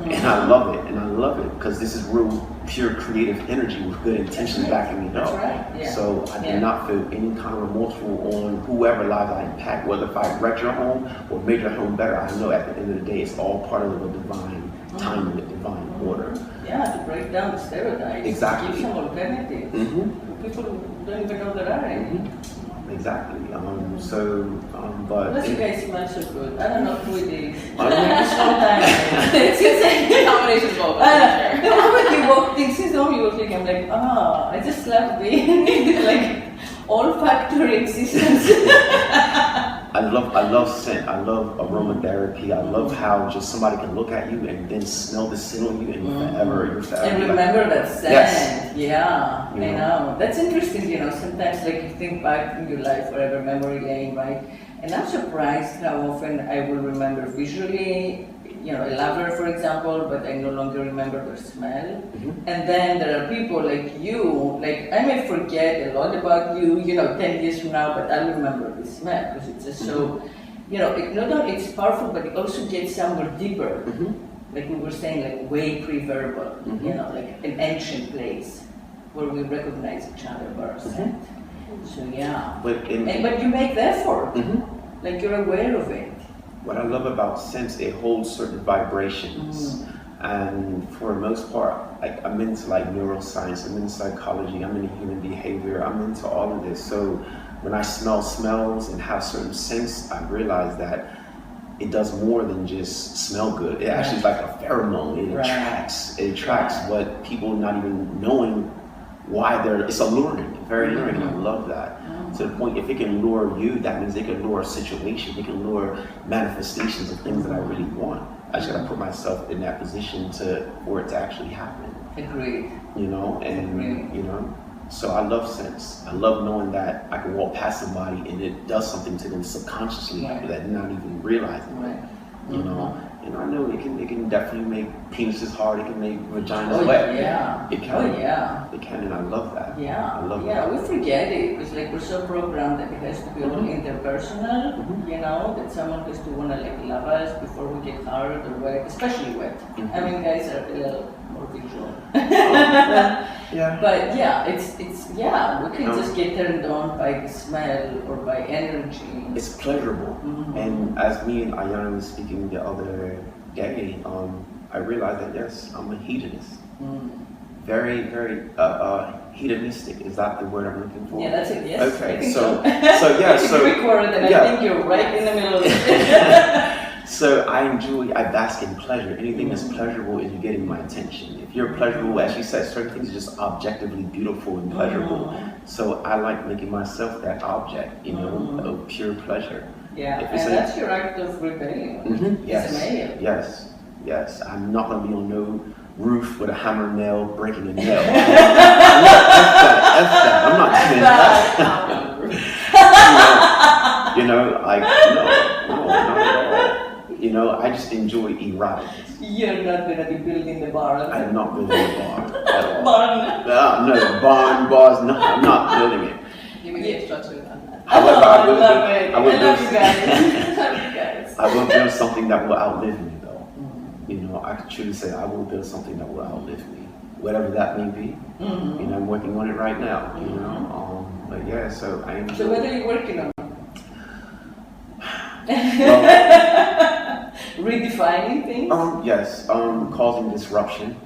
And I love it, because this is real, pure creative energy with good intentions backing me up. Right. Yeah. So I do not feel any kind of remorseful on whoever lives I impact, whether if I wrecked your home or made your home better. I know at the end of the day, it's all part of a divine timing, a divine order. Yeah, to break down the stereotypes. Exactly. Give some alternatives. People don't even know there are any. Exactly. But Unless you guys smell so good. I don't know who it is. I don't know. This whole time. It's a combination of both. The moment you walked in, since the moment you walked in, I'm like, I just love being in this like olfactory existence. I love scent. I love aromatherapy. I love how just somebody can look at you and then smell the scent on you, and you're forever. And remember that scent. Yes. Yeah, I know. That's interesting, sometimes like you think back in your life, forever memory lane, right? And I'm surprised how often I will remember visually, a lover, for example, but I no longer remember their smell. And then there are people like you, like I may forget a lot about you, 10 years from now, but I'll remember the smell because it's just so, not only it's powerful, but it also gets somewhere deeper. Like we were saying, like way pre-verbal, like an ancient place where we recognize each other by our scent. So yeah, but you make the effort, like you're aware of it. What I love about scents, it holds certain vibrations, and for the most part, I'm into like neuroscience, I'm into psychology, I'm into human behavior, I'm into all of this. So when I smell smells and have certain scents, I realize that it does more than just smell good. It actually is like a pheromone. It attracts what people not even knowing why it's alluring, very alluring. I love that. To the point, if it can lure you, that means it can lure a situation, it can lure manifestations of things that I really want. I just gotta put myself in that position for it to actually happen. Agreed. So I love scents. I love knowing that I can walk past somebody and it does something to them subconsciously that they're not even realizing. And I know it can definitely make penises hard, it can make vaginas wet. It can, and I love that. I love that. We forget it. It's like we're so programmed that it has to be all interpersonal, that someone has to want to like love us before we get hard or wet, especially wet. I mean, guys are a little more visual. But we can just get turned on by the smell or by energy. It's pleasurable. And as me and Iyanna was speaking the other day, I realized that yes, I'm a hedonist. Very, very hedonistic. Is that the word I'm looking for? Yeah, that's it. Yes. Okay. So It's a Greek word, and I think you're right in the middle of it. So I bask in pleasure. Anything that's pleasurable is getting my attention. If you're pleasurable, as you said, certain things are just objectively beautiful and pleasurable. So I like making myself that object, of pure pleasure. Yeah, and that's your act of rebellion. Yes. As a male. Yes. I'm not going to be on no roof with a hammer and nail breaking a nail. I'm not doing that. No, not at all. I just enjoy erotic. You're not going to be building the barn. I'm not building a barn at all. No, bars, no, I'm not building it. You may get instructions on that. However, I love you guys. I will build something that will outlive me, though. I could truly say I will build something that will outlive me, whatever that may be. I'm working on it right now. But yeah, so I enjoy. So what are you working on? Redefining things? Yes, causing disruption,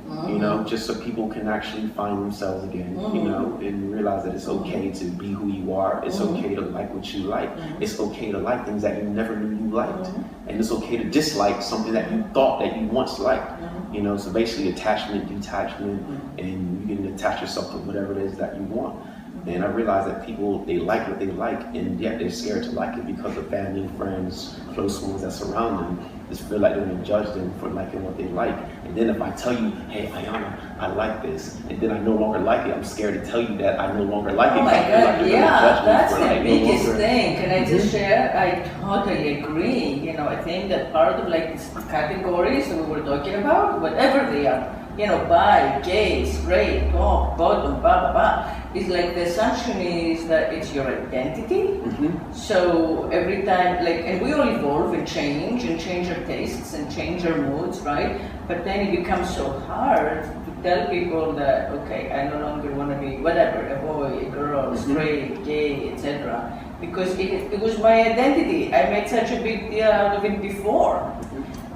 just so people can actually find themselves again, and realize that it's okay to be who you are. It's okay to like what you like. It's okay to like things that you never knew you liked. And it's okay to dislike something that you thought that you once liked. So basically attachment, detachment, and you can attach yourself to whatever it is that you want. And I realized that people, they like what they like, and yet they're scared to like it because of family, friends, close ones that surround them. Just feel like they're going to judge them for liking what they like. And then if I tell you, hey, Iyanna, I like this, and then I no longer like it, I'm scared to tell you that I no longer like it. Oh my God, that's the biggest thing. Can I just share? I totally agree. I think that part of like these categories that we were talking about, whatever they are, bi, gay, straight, top, bottom, blah, blah, blah. It's like the assumption is that it's your identity. So every time, and we all evolve and change our tastes and change our moods, right? But then it becomes so hard to tell people that, okay, I no longer want to be whatever, a boy, a girl, straight, gay, etc. Because it was my identity. I made such a big deal out of it before.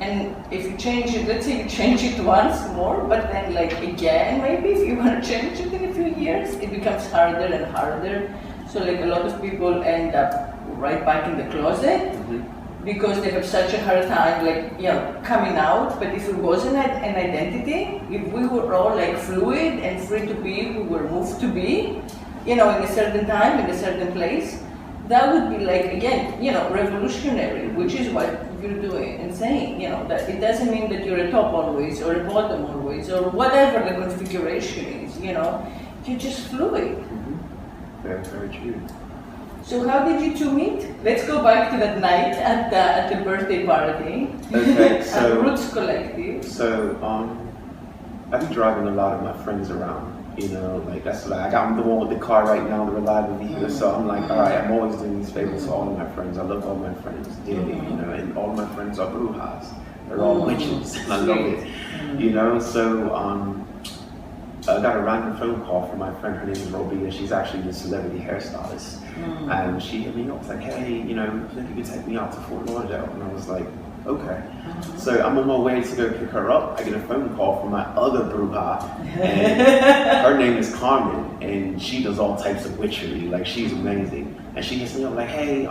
And if you change it, let's say you change it once more, but then again, maybe if you want to change it in a few years, it becomes harder and harder. So a lot of people end up right back in the closet because they have such a hard time coming out. But if it wasn't an identity, if we were all fluid and free to be who we're moved to be, in a certain time, in a certain place, that would be again, revolutionary, which is what you're doing and saying, that it doesn't mean that you're a top always or a bottom always or whatever the configuration is, you're just fluid. Very, very true. So how did you two meet? Let's go back to that night at the birthday party. Okay, At so Roots Collective. I be driving a lot of my friends around. You know, like that's like I'm the one with the car right now, the reliable vehicle. So I'm like, all right, I'm always doing these favors for all of my friends. I love all my friends dearly, you know, and all my friends are brujas. They're all witches, and I love it. You know, so I got a random phone call from my friend. Her name is Robbie, and she's actually a celebrity hairstylist. And she hit me up, was like, hey, you know, you think you could take me out to Fort Lauderdale? And I was like, okay. So I'm on my way to go pick her up. I get a phone call from my other bruja, and her name is Carmen, and she does all types of witchery. Like, she's amazing. And she hits me up like, hey,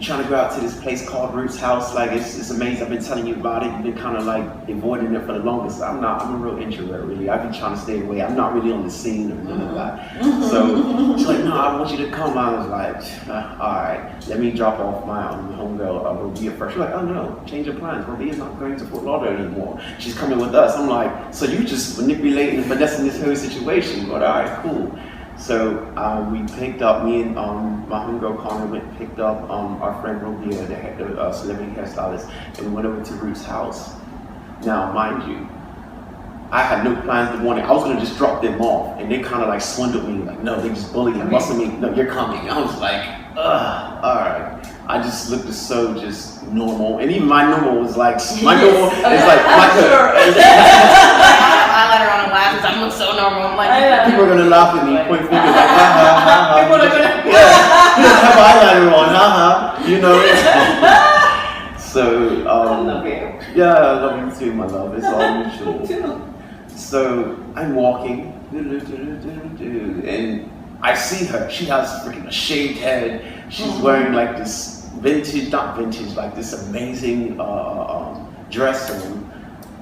trying to go out to this place called Roots House. Like, it's amazing. I've been telling you about it. You've been kind of like avoiding it for the longest. I'm a real introvert, really. I've been trying to stay away. I'm not really on the scene or none of that. So she's like, no, I want you to come. I was like, all right, let me drop off my homegirl, Robia first. She's like, oh no, change of plans. Robia's not going to Fort Lauderdale anymore. She's coming with us. I'm like, so you just manipulating and finessing this whole situation. But all right, cool. So we picked up, me and my homegirl Connor went and picked up our friend Robia, the celebrity hairstylist, and we went over to Ruth's house. Now, mind you, I had no plans the morning. I was gonna just drop them off, and they kind of like swindled me, like, no, they just bullied and busted me. No, you're coming. I was like, ugh, all right. I just looked so just normal, and even my normal was like, my normal is like, Eyeliner on and lashes. I look so normal. I'm like, people are gonna laugh at me, point fingers like, ha ha ha ha. People are gonna, you don't have eyeliner on, ha ha. You know. So, I love you. yeah, I love you too, my love. It's all mutual. So I'm walking, and I see her. She has freaking a shaved head. She's wearing like this vintage, not vintage, like this amazing dress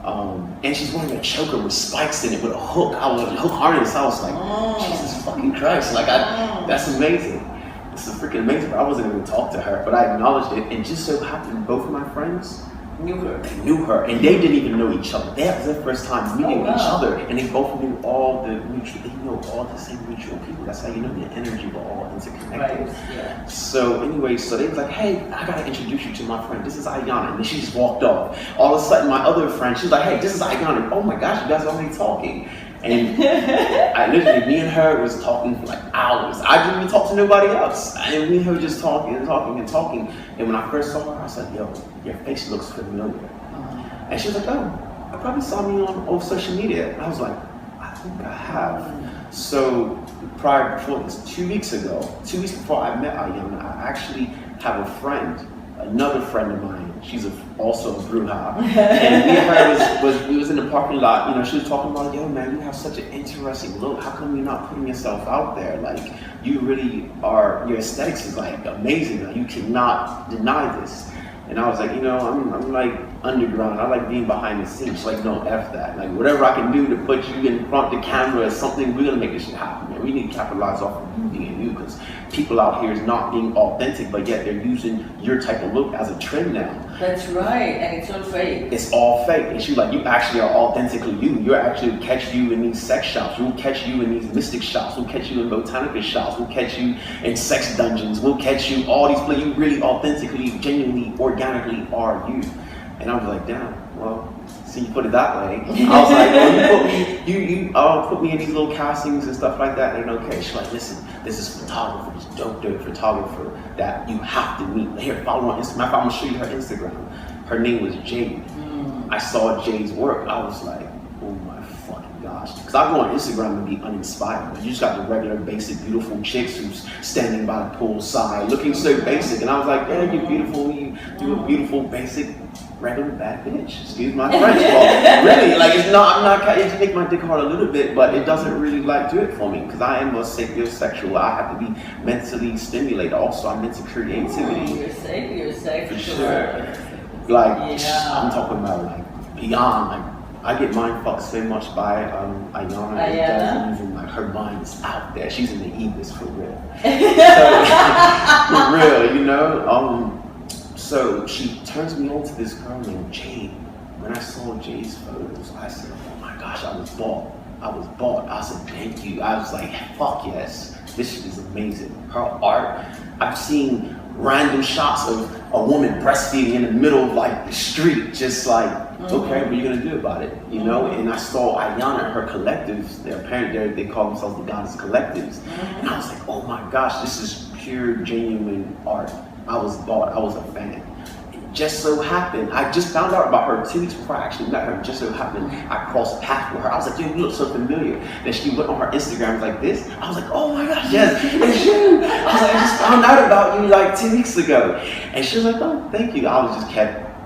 on. And she's wearing a choker with spikes in it with a hook. I was a hook harness. I was like, Jesus fucking Christ! Like, that's amazing. This is freaking amazing. But I wasn't even talk to her, but I acknowledged it. And just so happened, both of my friends Knew her. they knew her, and they didn't even know each other. That was their first time meeting each other, and they both knew all the mutual. They know all the same mutual people. That's how you know the energy. We're all interconnected. Right. Yeah. So anyway, so they was like, hey, I gotta introduce you to my friend. This is Iyanna. And then she just walked off. All of a sudden, my other friend, she's like, hey, this is Iyanna. Oh my gosh, you guys are already talking. And I literally, me and her was talking for like hours. I didn't even talk to nobody else. And me and her were just talking and talking and talking. And when I first saw her, I was like, yo, your face looks familiar. And she was like, oh, I probably saw me on social media. And I was like, I think I have. So before this, 2 weeks before I met Iyanna, I actually have a friend, another friend of mine. She's also a bruja. And me and her we was in the parking lot. You know, she was talking about, yo, man, you have such an interesting look. How come you're not putting yourself out there? Like, you really are, your aesthetics is like amazing. Like, you cannot deny this. And I was like, you know, I'm like underground. I like being behind the scenes. She's like, no, F that. Like, whatever I can do to put you in front of the camera or something, we're gonna make this shit happen, man. We need to capitalize off of you being you, because people out here is not being authentic, but yet they're using your type of look as a trend now. That's right, and it's all fake. It's all fake. And she's like, you actually are authentically you. You're actually catch you in these sex shops. We'll catch you in these mystic shops. We'll catch you in botanica shops. We'll catch you in sex dungeons. We'll catch you all these places. You really authentically, genuinely, organically are you. And I was like, damn, well, see, you put it that way. I was like, well, you put me in these little castings and stuff like that, and okay. She's like, listen, this is photographer, this dope photographer that you have to meet. Here, follow her on Instagram. I'm gonna show you her Instagram. Her name was Jade. I saw Jade's work. I was like, oh my fucking gosh. Because I go on Instagram and be uninspired. You just got the regular, basic, beautiful chicks who's standing by the pool side, looking so basic. And I was like, yeah, you're beautiful. You're a beautiful, basic, regular bad bitch. Excuse my French. Well, really, like, it make my dick hard a little bit, but it doesn't really like do it for me, because I am a sapiosexual. I have to be mentally stimulated. Also, I'm into creativity. You're sapiosexual. For sure. Like, yeah. I'm talking about like beyond. Like, I get mind fucked so much by Iyanna. It doesn't even, like, her mind is out there. She's in the Ibis for real. So, for real, you know. So she turns me on to this girl named Jade. When I saw Jade's photos, I said, oh my gosh, I was bought. I said, thank you. I was like, fuck yes, this shit is amazing. Her art, I've seen random shots of a woman breastfeeding in the middle of like the street, just like, okay, what are you gonna do about it? You know? And I saw Iyanna and her collectives, they call themselves the Goddess Collectives. And I was like, oh my gosh, this is pure, genuine art. I was a fan. Just so happened, I just found out about her 2 weeks before I actually met her. Just so happened, I crossed paths with her. I was like, dude, you look so familiar. Then she went on her Instagram like this. I was like, oh my gosh, yes, it's you. I was like, I just found out about you like 2 weeks ago. And she was like, oh, thank you. I was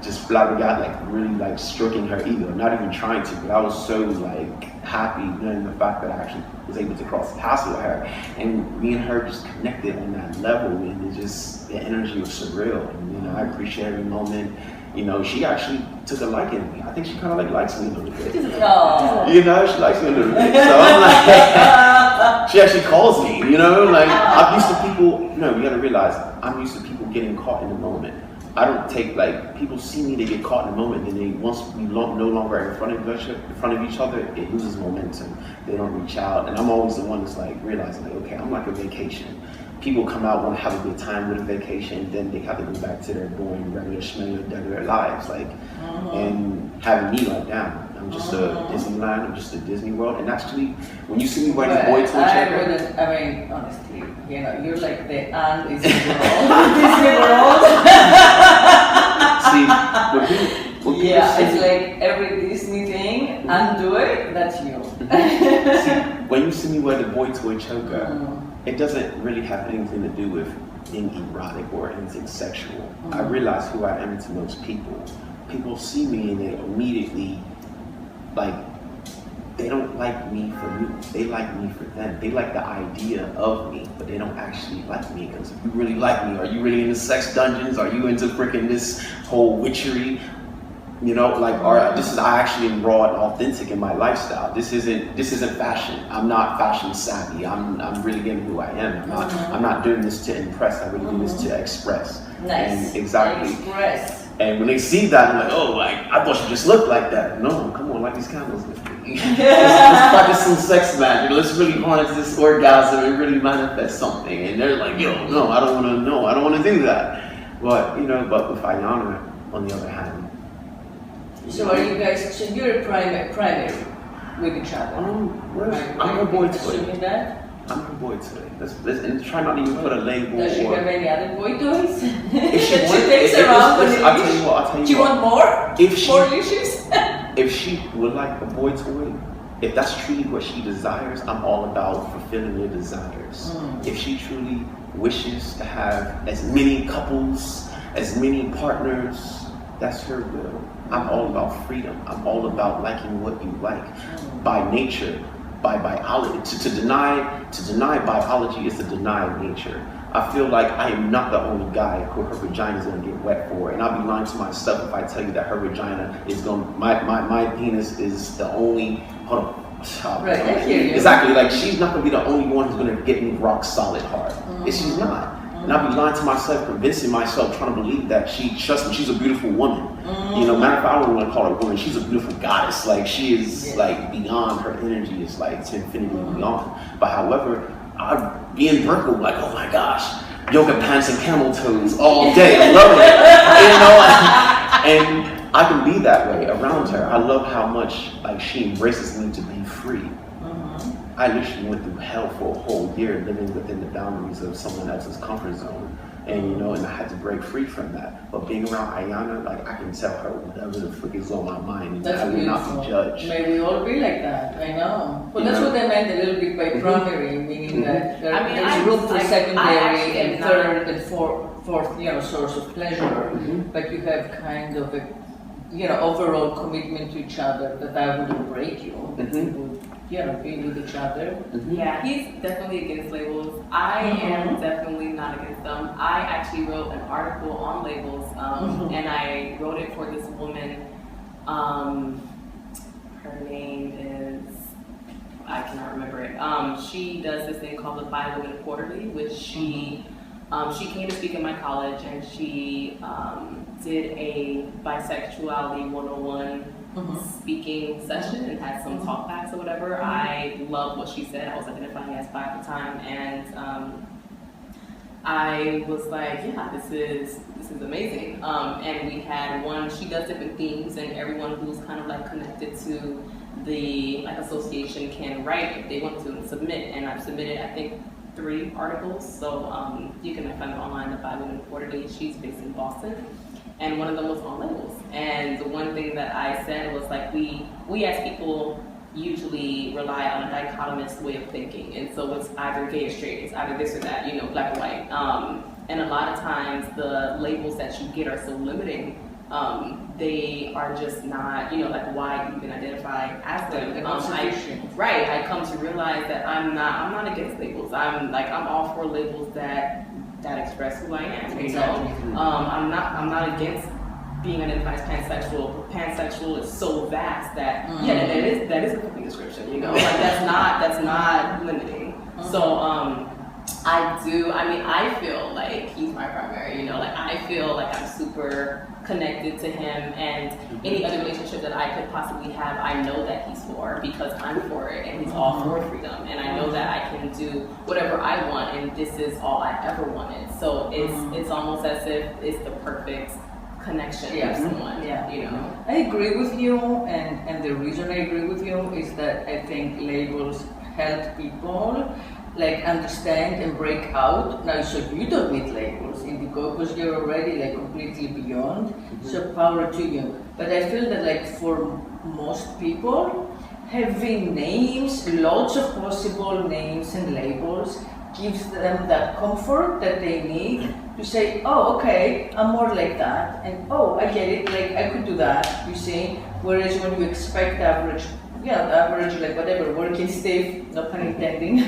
just flabbergasted, like really like stroking her ego, not even trying to, but I was so like happy knowing the fact that I actually was able to cross paths with her. And me and her just connected on that level, and it just, the energy was surreal. And you know, I appreciate every moment. You know, she actually took a liking to me. I think she kind of like likes me a little bit. Oh. You know, she likes me a little bit. So I'm like, she actually calls me, you know, like I'm used to people, you know, you gotta realize I'm used to people getting caught in the moment. I don't take, like, people see me, they get caught in the moment, and they, once we no longer in front of each other, it loses momentum. They don't reach out, and I'm always the one that's like realizing, like, okay, I'm like a vacation. People come out, want to have a good time with a vacation, then they have to go back to their boring, regular, regular lives, like, and having me like, damn, I'm just a Disneyland, I'm just a Disney World, and actually, when you see me wearing the boy toy checker, I mean, honestly, you know, you're like the Disney World. Disney World. see, when people it's like every Disney thing, undo it, that's you. See, when you see me wear the boy toy choker, it doesn't really have anything to do with being erotic or anything sexual. I realize who I am to most people. People see me and they immediately, like, they don't like me for me. They like me for them. They like the idea of me, but they don't actually like me. Because if you really like me, are you really into sex dungeons? Are you into freaking this whole witchery? You know, like, I actually am raw and authentic in my lifestyle. This isn't fashion. I'm not fashion savvy. I'm really getting who I am. I'm not doing this to impress. I really do this to express. Nice. And exactly. Express. And when they see that, I'm like, oh, like, I thought you just looked like that. No, come on, like these candles. Let's practice some sex magic. Let's really harness this orgasm and really manifest something. And they're like, yo, no, I don't want to do that. But, you know, but with Iyanna, on the other hand. So are you guys, so you're primary with each other? I'm a boy toy. Assuming that? I'm a boy toy. Let's try not to even put a label. Does she have any other boy toys? If she takes around when I'll tell you what. Do you want more? More leashes? If she would like a boy toy, if that's truly what she desires, I'm all about fulfilling your desires. If she truly wishes to have as many couples, as many partners, that's her will. I'm all about freedom. I'm all about liking what you like. By nature, by biology. To deny biology is to deny nature. I feel like I am not the only guy who her vagina is going to get wet for. And I'll be lying to myself if I tell you that her vagina is going, my penis is the only, hold on. Right, I hear you. Exactly, like she's not going to be the only one who's going to get me rock solid hard. She's not. And I'll be lying to myself, convincing myself, trying to believe that she trusts me. She's a beautiful woman. You know, matter of fact, I don't want to call her a woman. She's a beautiful goddess. Like, she is like beyond, her energy is like to infinity and beyond. But however, I'd be in Berkeley like, oh my gosh, yoga pants and camel toes all day. I love it. You know, and I can be that way around her. I love how much like she embraces me to be free. I literally went through hell for a whole year living within the boundaries of someone else's comfort zone. And you know, and I had to break free from that. But being around Iyanna, like I can tell her whatever the frick is on my mind, and I will not be judged. May we all be like that, I know. Well, that's what I meant a little bit by primary, meaning that there's room for secondary and third and fourth, you know, source of pleasure. But you have kind of a, you know, overall commitment to each other that wouldn't break you. You know, be with each other. Yeah, he's definitely against labels. I am definitely not against them. I actually wrote an article on labels, and I wrote it for this woman. Her name is, I cannot remember it. She does this thing called the Bi Women Quarterly, which she came to speak in my college, and she did a bisexuality 101 speaking session and had some talkbacks or whatever. I loved what she said. I was identifying as bi at the time, and I was like, yeah, this is amazing. And we had one. She does different themes, and everyone who's kind of like connected to the like association can write if they want to submit. And I've submitted, I think, 3 articles. So you can find it online. The By Women Quarterly. She's based in Boston, and one of them was on labels. And the one thing that I said was like, we as people usually rely on a dichotomous way of thinking, and so it's either gay or straight, it's either this or that, you know, black or white. And a lot of times the labels that you get are so limiting. They are just not, you know, like why you can identify as them. Right. I come to realize that I'm not against labels. I'm all for labels that express who I am. You know, I'm not against being identified as pansexual. Pansexual is so vast that that is a complete description. You know, like that's not limiting. So I feel like he's my primary. You know, like I feel like I'm super connected to him, and any other relationship that I could possibly have, I know that he's for, because I'm for it, and he's all for freedom, and I know that I can do whatever I want, and this is all I ever wanted. So it's almost as if it's the perfect connection with someone. You know, I agree with you, and the reason I agree with you is that I think labels help people like understand and break out. Now, so you don't need labels, Indigo, because you're already like completely beyond. So power to you. But I feel that like for most people, having names, lots of possible names and labels, gives them that comfort that they need to say, oh, okay, I'm more like that, and oh, I get it, like I could do that, you see. Whereas when you expect average, like whatever, working Steve, no pun intending,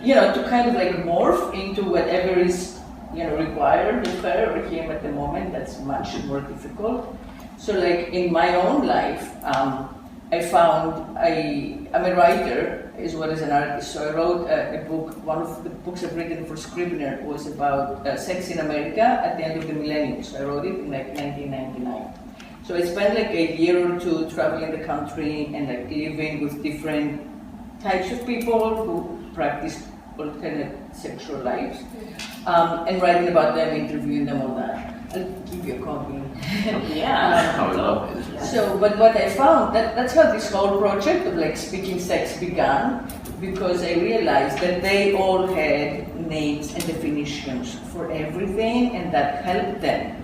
you know, to kind of like morph into whatever is, you know, required of her or him at the moment, that's much more difficult. So like in my own life, I found I'm a writer as well as an artist. So I wrote a book. One of the books I've written for Scribner was about sex in America at the end of the millennium. So I wrote it in like 1999. So I spent like a year or 2 traveling the country and like living with different types of people who practice alternate sexual lives, and writing about them, interviewing them, all that. I'll give you a copy. I love it. So, but what I found, that's how this whole project of like Speaking Sex began, because I realized that they all had names and definitions for everything, and that helped them.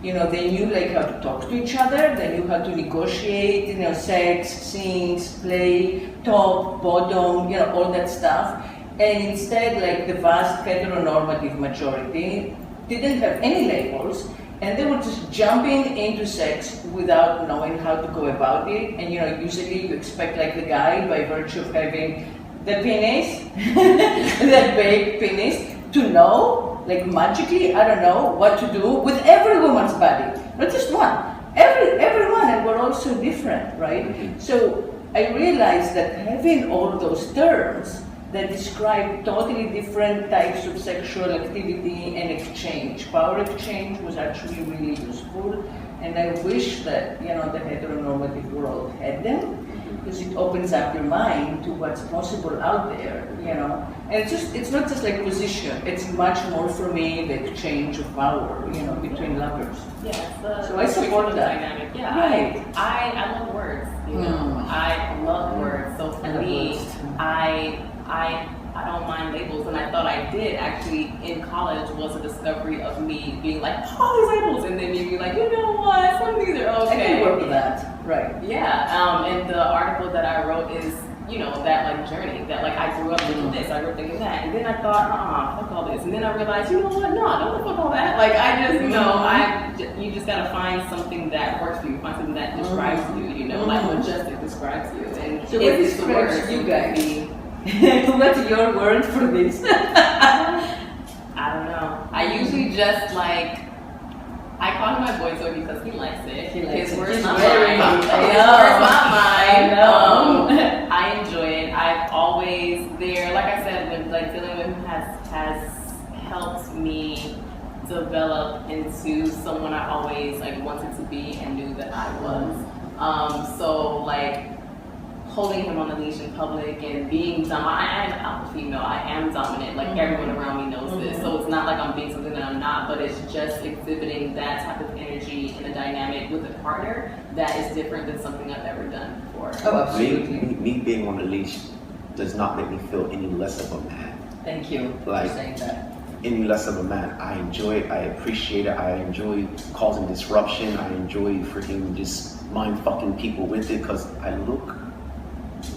You know, they knew like how to talk to each other, they knew how to negotiate, you know, sex, scenes, play, top, bottom, you know, all that stuff. And instead, like the vast heteronormative majority didn't have any labels, and they were just jumping into sex without knowing how to go about it. And you know, usually you expect like the guy, by virtue of having the penis, that big penis, to know, like magically, I don't know, what to do with every woman's body, not just one, everyone, and we're all so different, right? So I realized that having all those terms that describe totally different types of sexual activity and exchange, power exchange, was actually really useful, and I wish that, you know, the heteronormative world had them, because it opens up your mind to what's possible out there, you know. And it's not just like position, it's much more for me the exchange of power, you know, between lovers. Yeah, so I support that. Dynamic. Yeah, right. I love words, you know. I love words. So for me, I don't mind labels, and I thought I did actually in college was a discovery of me being like, oh, these labels, and then me being like, you know what, some of these are okay. I can work with that, right? Yeah, and the article that I wrote is, you know, that like journey, that like I grew up thinking this, I grew up thinking that, and then I thought, fuck all this, and then I realized, you know what, no, I don't fuck all that. Like I just, you know, you just gotta find something that works for you, find something that describes you, you know, like Majestic describes you, and so what describes you guys? What's your word for this? I don't know. I usually just like, I call him my boy toy because he likes it. His word's not mine. I know. I enjoy it. I've always like I said, when like dealing with him has helped me develop into someone I always like wanted to be and knew that I was. So like holding him on the leash in public and being dominant. I am an alpha female. I am dominant. Like everyone around me knows this. So it's not like I'm being something that I'm not, but it's just exhibiting that type of energy in a dynamic with a partner that is different than something I've ever done before. Oh, absolutely. Me being on the leash does not make me feel any less of a man. Thank you Like, for saying that. Any less of a man. I enjoy it. I appreciate it. I enjoy causing disruption. I enjoy freaking just mind fucking people with it because I look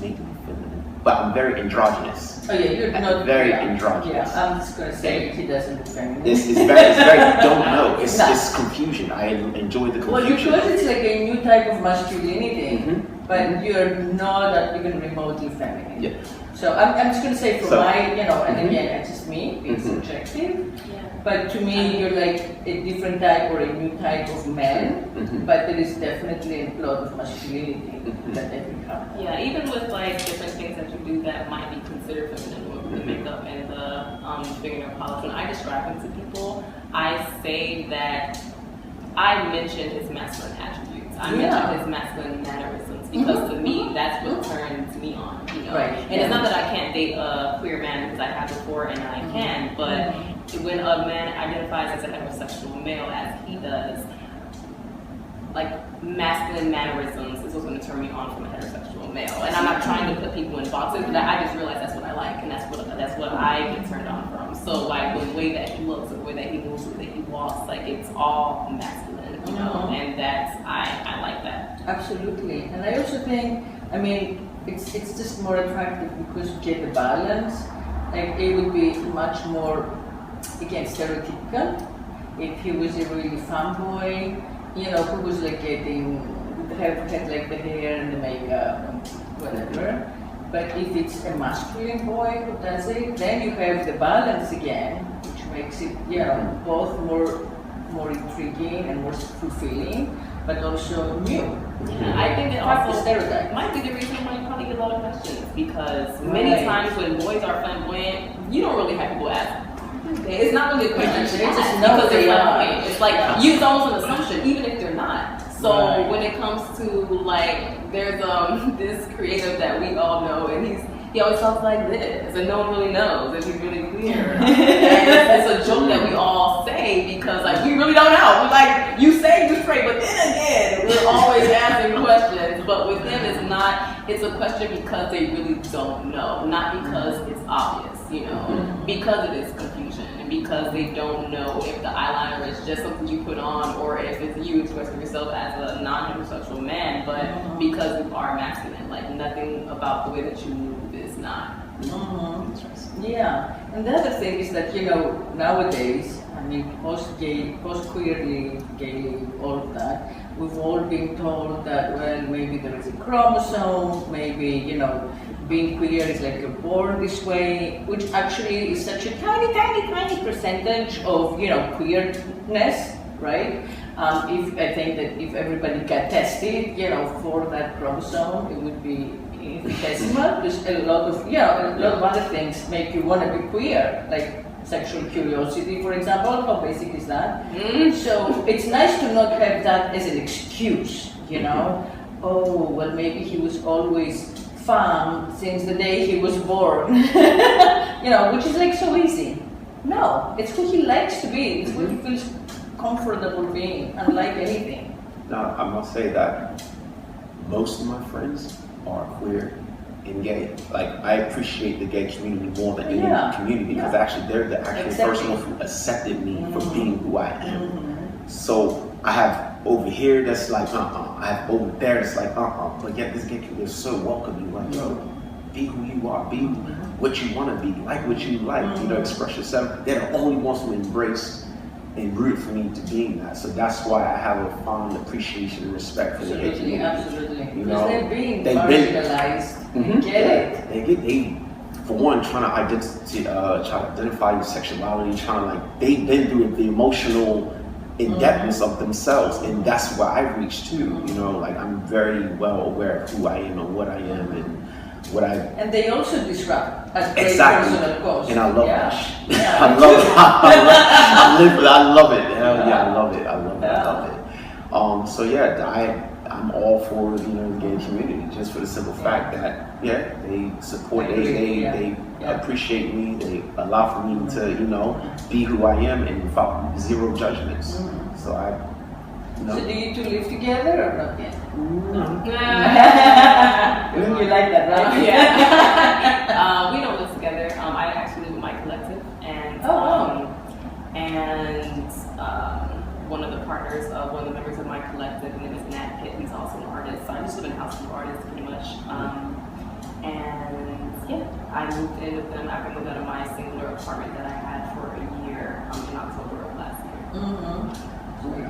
maybe feminine, but I'm very androgynous. Oh yeah, you're not very androgynous. Yeah, I'm just gonna say he doesn't look feminine. It's very don't know. It's confusion. I enjoy the confusion. Well, because it's like a new type of masculinity, but you're not even remotely feminine. Yeah. So I'm just gonna say for my, and again, it's just me, being Mhm. subjective. Yeah. But to me, you're like a different type or a new type of man. But there is definitely a lot of masculinity that they become. Yeah, even with like different things that you do that might be considered feminine, with the makeup and the fingernail polish. When I describe him to people, I say that I mention his masculine attributes. I mention his masculine mannerisms because to me, that's what turns me on. Right. And it's not that I can't date a queer man because I have before and I can, but when a man identifies as a heterosexual male as he does, like masculine mannerisms is what's going to turn me on from a heterosexual male. And I'm not trying to put people in boxes, but I just realize that's what I like and that's what I get turned on from. So like the way that he looks, the way that he moves, the way that he walks, like it's all masculine, and I like that. Absolutely. And I also think, it's just more attractive because you get the balance. Like it would be much more, again, stereotypical if he was a really fanboy, who was like had like the hair and the makeup and whatever. But if it's a masculine boy who does it, then you have the balance again, which makes it, both more intriguing and more fulfilling, but also new. Yeah, I think it also might be the reason why you probably get a lot of questions because many times when boys are flamboyant, you don't really have people ask. It's not really a question to ask because they're flamboyant. It's like it's almost an assumption, even if they're not. So when it comes to like, there's this creative that we all know, and he always talks like this, and no one really knows if he's really queer. And it's a joke that we all say because like we really don't know. We're like, you say you straight, but then again, we're always asking questions. But with them, it's a question because they really don't know, not because it's obvious, because it is confusion and because they don't know if the eyeliner is just something you put on or if it's you expressing yourself as a non-heterosexual man, but because you are masculine, like nothing about the way that you move is not. Yeah, and the other thing is that, nowadays, post-gay, post-queerly, gay, all of that, we've all been told that, well, maybe there is a chromosome, maybe, being queer is like you're born this way, which actually is such a tiny percentage of, queerness, right? I think that if everybody got tested, for that chromosome, it would be infinitesimal. There's a lot of other things make you want to be queer, like sexual curiosity, for example. How basic is that? So it's nice to not have that as an excuse, Oh, well, maybe he was always fun since the day he was born, which is like so easy. No, it's who he likes to be. It's what he feels comfortable being, unlike anything. Now, I must say that most of my friends are queer and gay. Like, I appreciate the gay community more than any community because actually they're the actual person who accepted me for being who I am. So I have over here that's like, I have over there that's like, but yet this gay community is so welcoming. Like, be who you are, be what you want to be, like what you like, express yourself. They're the only ones who embrace and root for me to being that. So that's why I have a fond appreciation and respect for the gay community. Absolutely. Because they're being marginalized. They for one, trying to identify your sexuality, they've been through the emotional in-depthness of themselves, and that's where I reach to. I'm very well aware of who I am and what I am and what I. And they also disrupt at great personal cost. And I love that. I love it. I love it. Hell yeah, I love it. I love it. So yeah, I'm I'm all for the gay community, just for the simple fact that they support, they appreciate me, they allow for me to be who I am and without zero judgments. So So do you two live together or not yet? No. You like that, right? We don't live together. I actually live with my collective, and one of the partners of one of the members of my collective, his name is Nat Pitt. He's also an artist. So I just live in a house of artists, pretty much. I moved in with them after I moved out of my singular apartment that I had for a year in October of last year.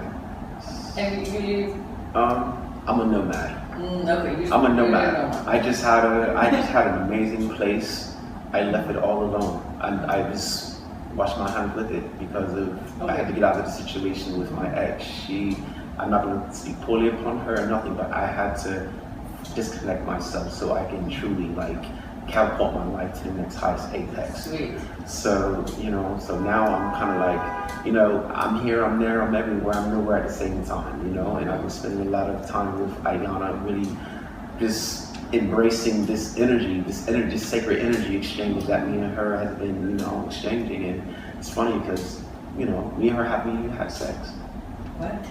And you live? I'm a nomad. Okay, I'm a nomad. I just had an amazing place. I left it all alone, and I just washed my hands with it because I had to get out of the situation with my ex. I'm not going to speak poorly upon her or nothing, but I had to disconnect myself so I can truly catapult my life to the next highest apex. Sweet. So so now I'm kind of I'm here, I'm there, I'm everywhere, I'm nowhere at the same time, and I've been spending a lot of time with Iyanna, really just embracing this sacred energy exchange that me and her has been, exchanging. And it's funny because, me and her haven't had sex. What?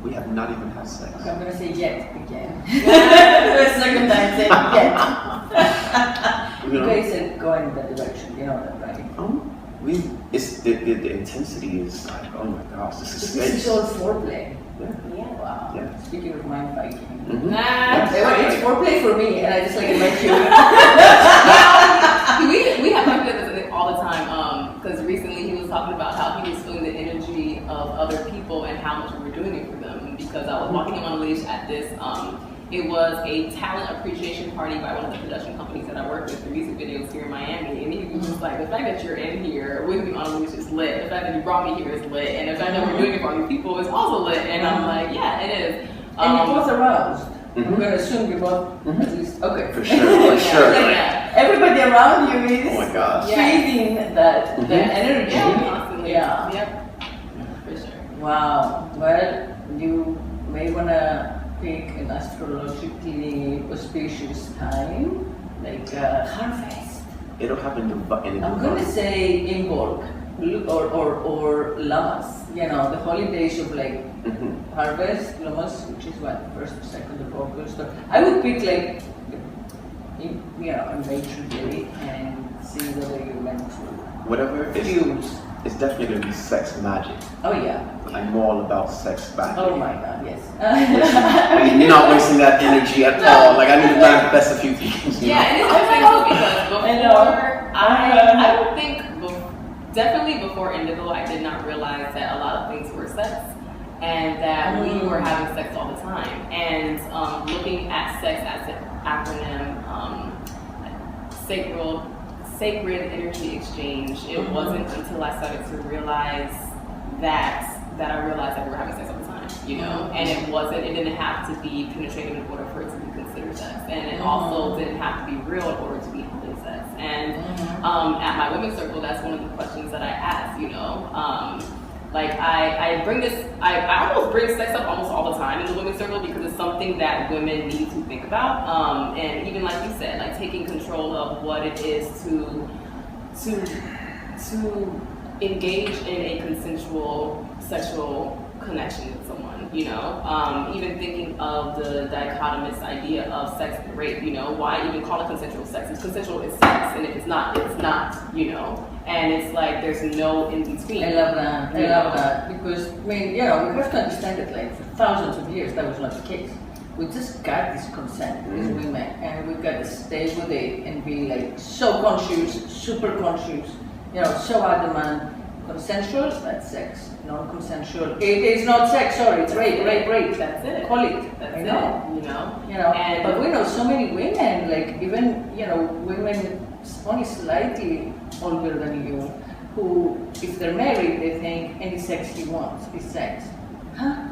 We have not even had sex. Okay, I'm going to say yet again. The second time say yet. You guys are going in that direction, you know that, right? The intensity is like, oh my gosh, this is This is all foreplay. Yeah. Wow. Yeah. Speaking of mind fighting. It's It's foreplay for me, and I just like invite you. we have talked about this all the time, because recently he was talking about how he was feeling the energy of other people and how much we were doing it for them. Because I was walking him on a leash at this, it was a talent appreciation party by one of the production companies that I work with for music videos here in Miami. And he was just like, the fact that you're in here with me on a leash is lit. The fact that you brought me here is lit. And the fact that we're doing it for other people is also lit. And I'm like, yeah, it is. And you're both aroused. I'm going to assume you're both at least, okay. For sure, for sure. Everybody around you is Oh my gosh. feeding that energy. Constantly. Yeah. Yep. For sure. Wow. Well, you may want to pick an astrologically auspicious time, like harvest. It'll happen I'm going to say Imbolc or Lamas, the holidays of harvest, Lamas, which is what, 1st or 2nd of August. So I would pick a major day and see whether you're meant to. Whatever it is, it's definitely going to be sex magic. Oh yeah. I'm all about sex magic. Oh my God, yes. You're not wasting that energy at all. I need to manifest a few things. Yeah, and it's interesting because I would think definitely before Indigo, I did not realize that a lot of things were sex and that we were having sex all the time. And looking at sex as an acronym, sacred energy exchange, it wasn't until I started to realize that I realized that we were having sex all the time, and it didn't have to be penetrative in order for it to be considered sex, and it also didn't have to be real in order to be holy sex. And at my women's circle, that's one of the questions that I ask, I bring this, I almost bring sex up almost all the time in the women's circle because it's something that women need to think about. And even like you said, taking control of what it is to engage in a consensual sexual connection with someone, even thinking of the dichotomous idea of sex and rape, why even call it consensual sex? It's consensual, it's sex, and if it's not, it's not, and it's there's no in between. I love that, because, we have to understand that for thousands of years that was not the case. We just got this consent as women, and we've got to stay with it and be so conscious, super conscious, so adamant. Consensual, that's sex. Non-consensual, it is not sex. Sorry, it's rape. That's it. Call it. That's I know. And but we know so many women, even women only slightly older than you, who, if they're married, they think any sex he wants is sex. Huh?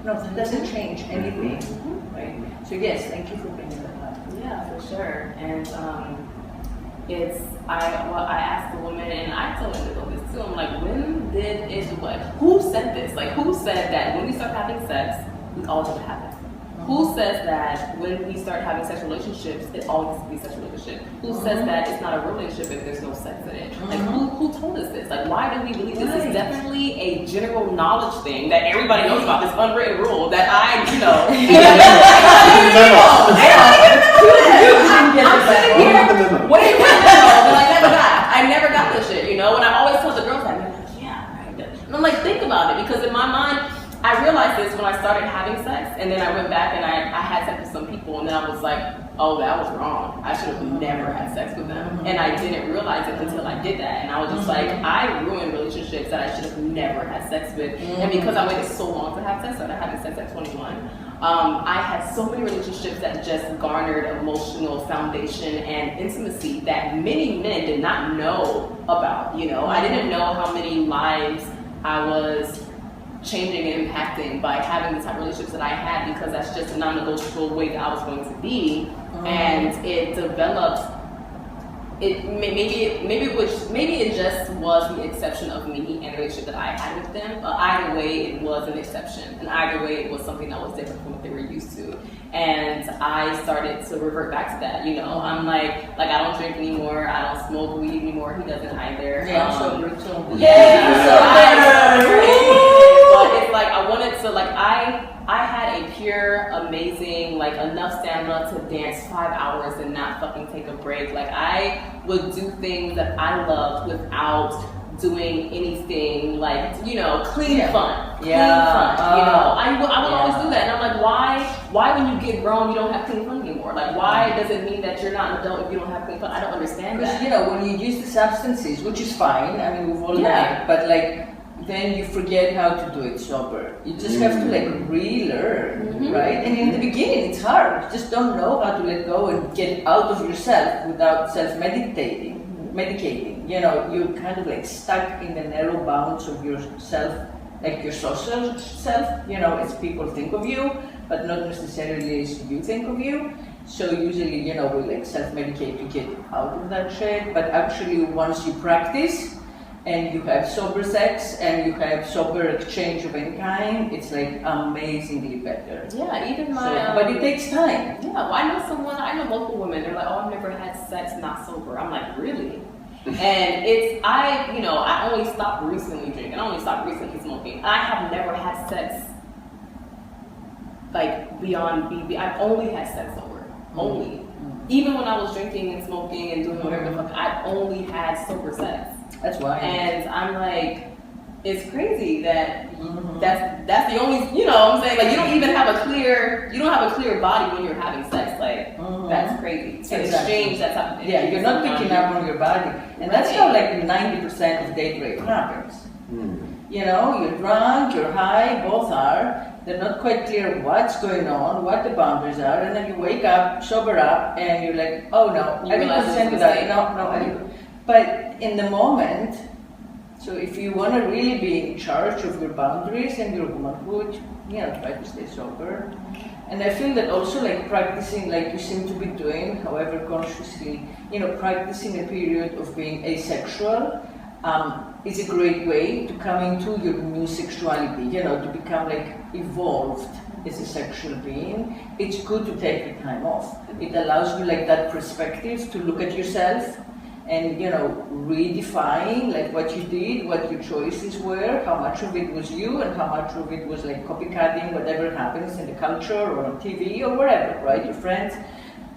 No, that doesn't change anything, right? So yes, thank you for bringing that up. Yeah, for sure. And I asked the woman, and I told Indigo this too. I'm like, when did it? Like, who said this? Like, who said that when we start having sex, we always have to have it? Who says that when we start having sexual relationships, it always has to be a sexual relationship? Who says that it's not a real relationship if there's no sex in it? Like, who told us this? Like, why do we believe this is definitely a general knowledge thing that everybody knows about, this unwritten rule that I, you know. I never got this shit, you know? And I always tell the girls, like, yeah, right. And I'm like, think about it, because in my mind, I realized this when I started having sex, and then I went back and I had sex with some people, and then I was like, oh, that was wrong. I should have never had sex with them. And I didn't realize it until I did that. And I was just like, I ruined relationships that I should have never had sex with. And because I waited so long to have sex, I started having sex at 21. I had so many relationships that just garnered emotional foundation and intimacy that many men did not know about, you know. I didn't know how many lives I was changing and impacting by having the type of relationships that I had, because that's just a non-negotiable way that I was going to be. And it developed, maybe it just was the exception of me and the relationship that I had with them, but either way it was an exception, and either way it was something that was different from what they were used to. And I started to revert back to that, you know. I'm like I don't drink anymore, I don't smoke weed anymore, he doesn't either. But it's like I wanted to, like, I had a pure, amazing, like, enough stamina to dance 5 hours and not fucking take a break. Like, I would do things that I loved without doing anything, like, you know, clean fun. You know, I would always do that. And I'm like, why when you get grown, you don't have clean fun anymore? Like, why does it mean that you're not an adult if you don't have clean fun? I don't understand that. Because, you know, when you use the substances, which is fine, I mean, we've all done it, but, like, then you forget how to do it sober. You just have to, like, relearn, right? And in the beginning, it's hard. You just don't know how to let go and get out of yourself without medicating. You know, you're kind of like stuck in the narrow bounds of yourself, like your social self, you know, as people think of you, but not necessarily as you think of you. So usually, you know, we like self-medicate to get out of that shit, but actually once you practice, and you have sober sex, and you have sober exchange of any kind, it's like amazingly better. Yeah, even my... but it takes time. Yeah, well, I know multiple women, they're like, oh, I've never had sex not sober. I'm like, really? And I only stopped recently drinking, I only stopped recently smoking. I have never had sex, like, beyond BB. I've only had sex sober. Only. Even when I was drinking and smoking and doing whatever the fuck, I've only had sober sex. That's why. And I'm like, it's crazy that that's the only, you know what I'm saying? Like, you don't even have a clear body when you're having sex. Like, that's crazy. To exchange that type of thing. Yeah, you're not picking up on your body. And that's how, like, 90% of date rape happens. You know, you're drunk, you're high, both are. They're not quite clear what's going on, what the boundaries are, and then you wake up, sober up, and you're like, oh no, I didn't consent to that. No, I didn't. But in the moment, so if you want to really be in charge of your boundaries and your womanhood, you know, try to stay sober. And I feel that also, like, practicing, like you seem to be doing, however consciously, you know, practicing a period of being asexual is a great way to come into your new sexuality, you know, to become, like, evolved as a sexual being. It's good to take the time off. It allows you, like, that perspective to look at yourself and, you know, redefine, like, what you did, what your choices were, how much of it was you and how much of it was, like, copycatting whatever happens in the culture or on TV or wherever, right, your friends.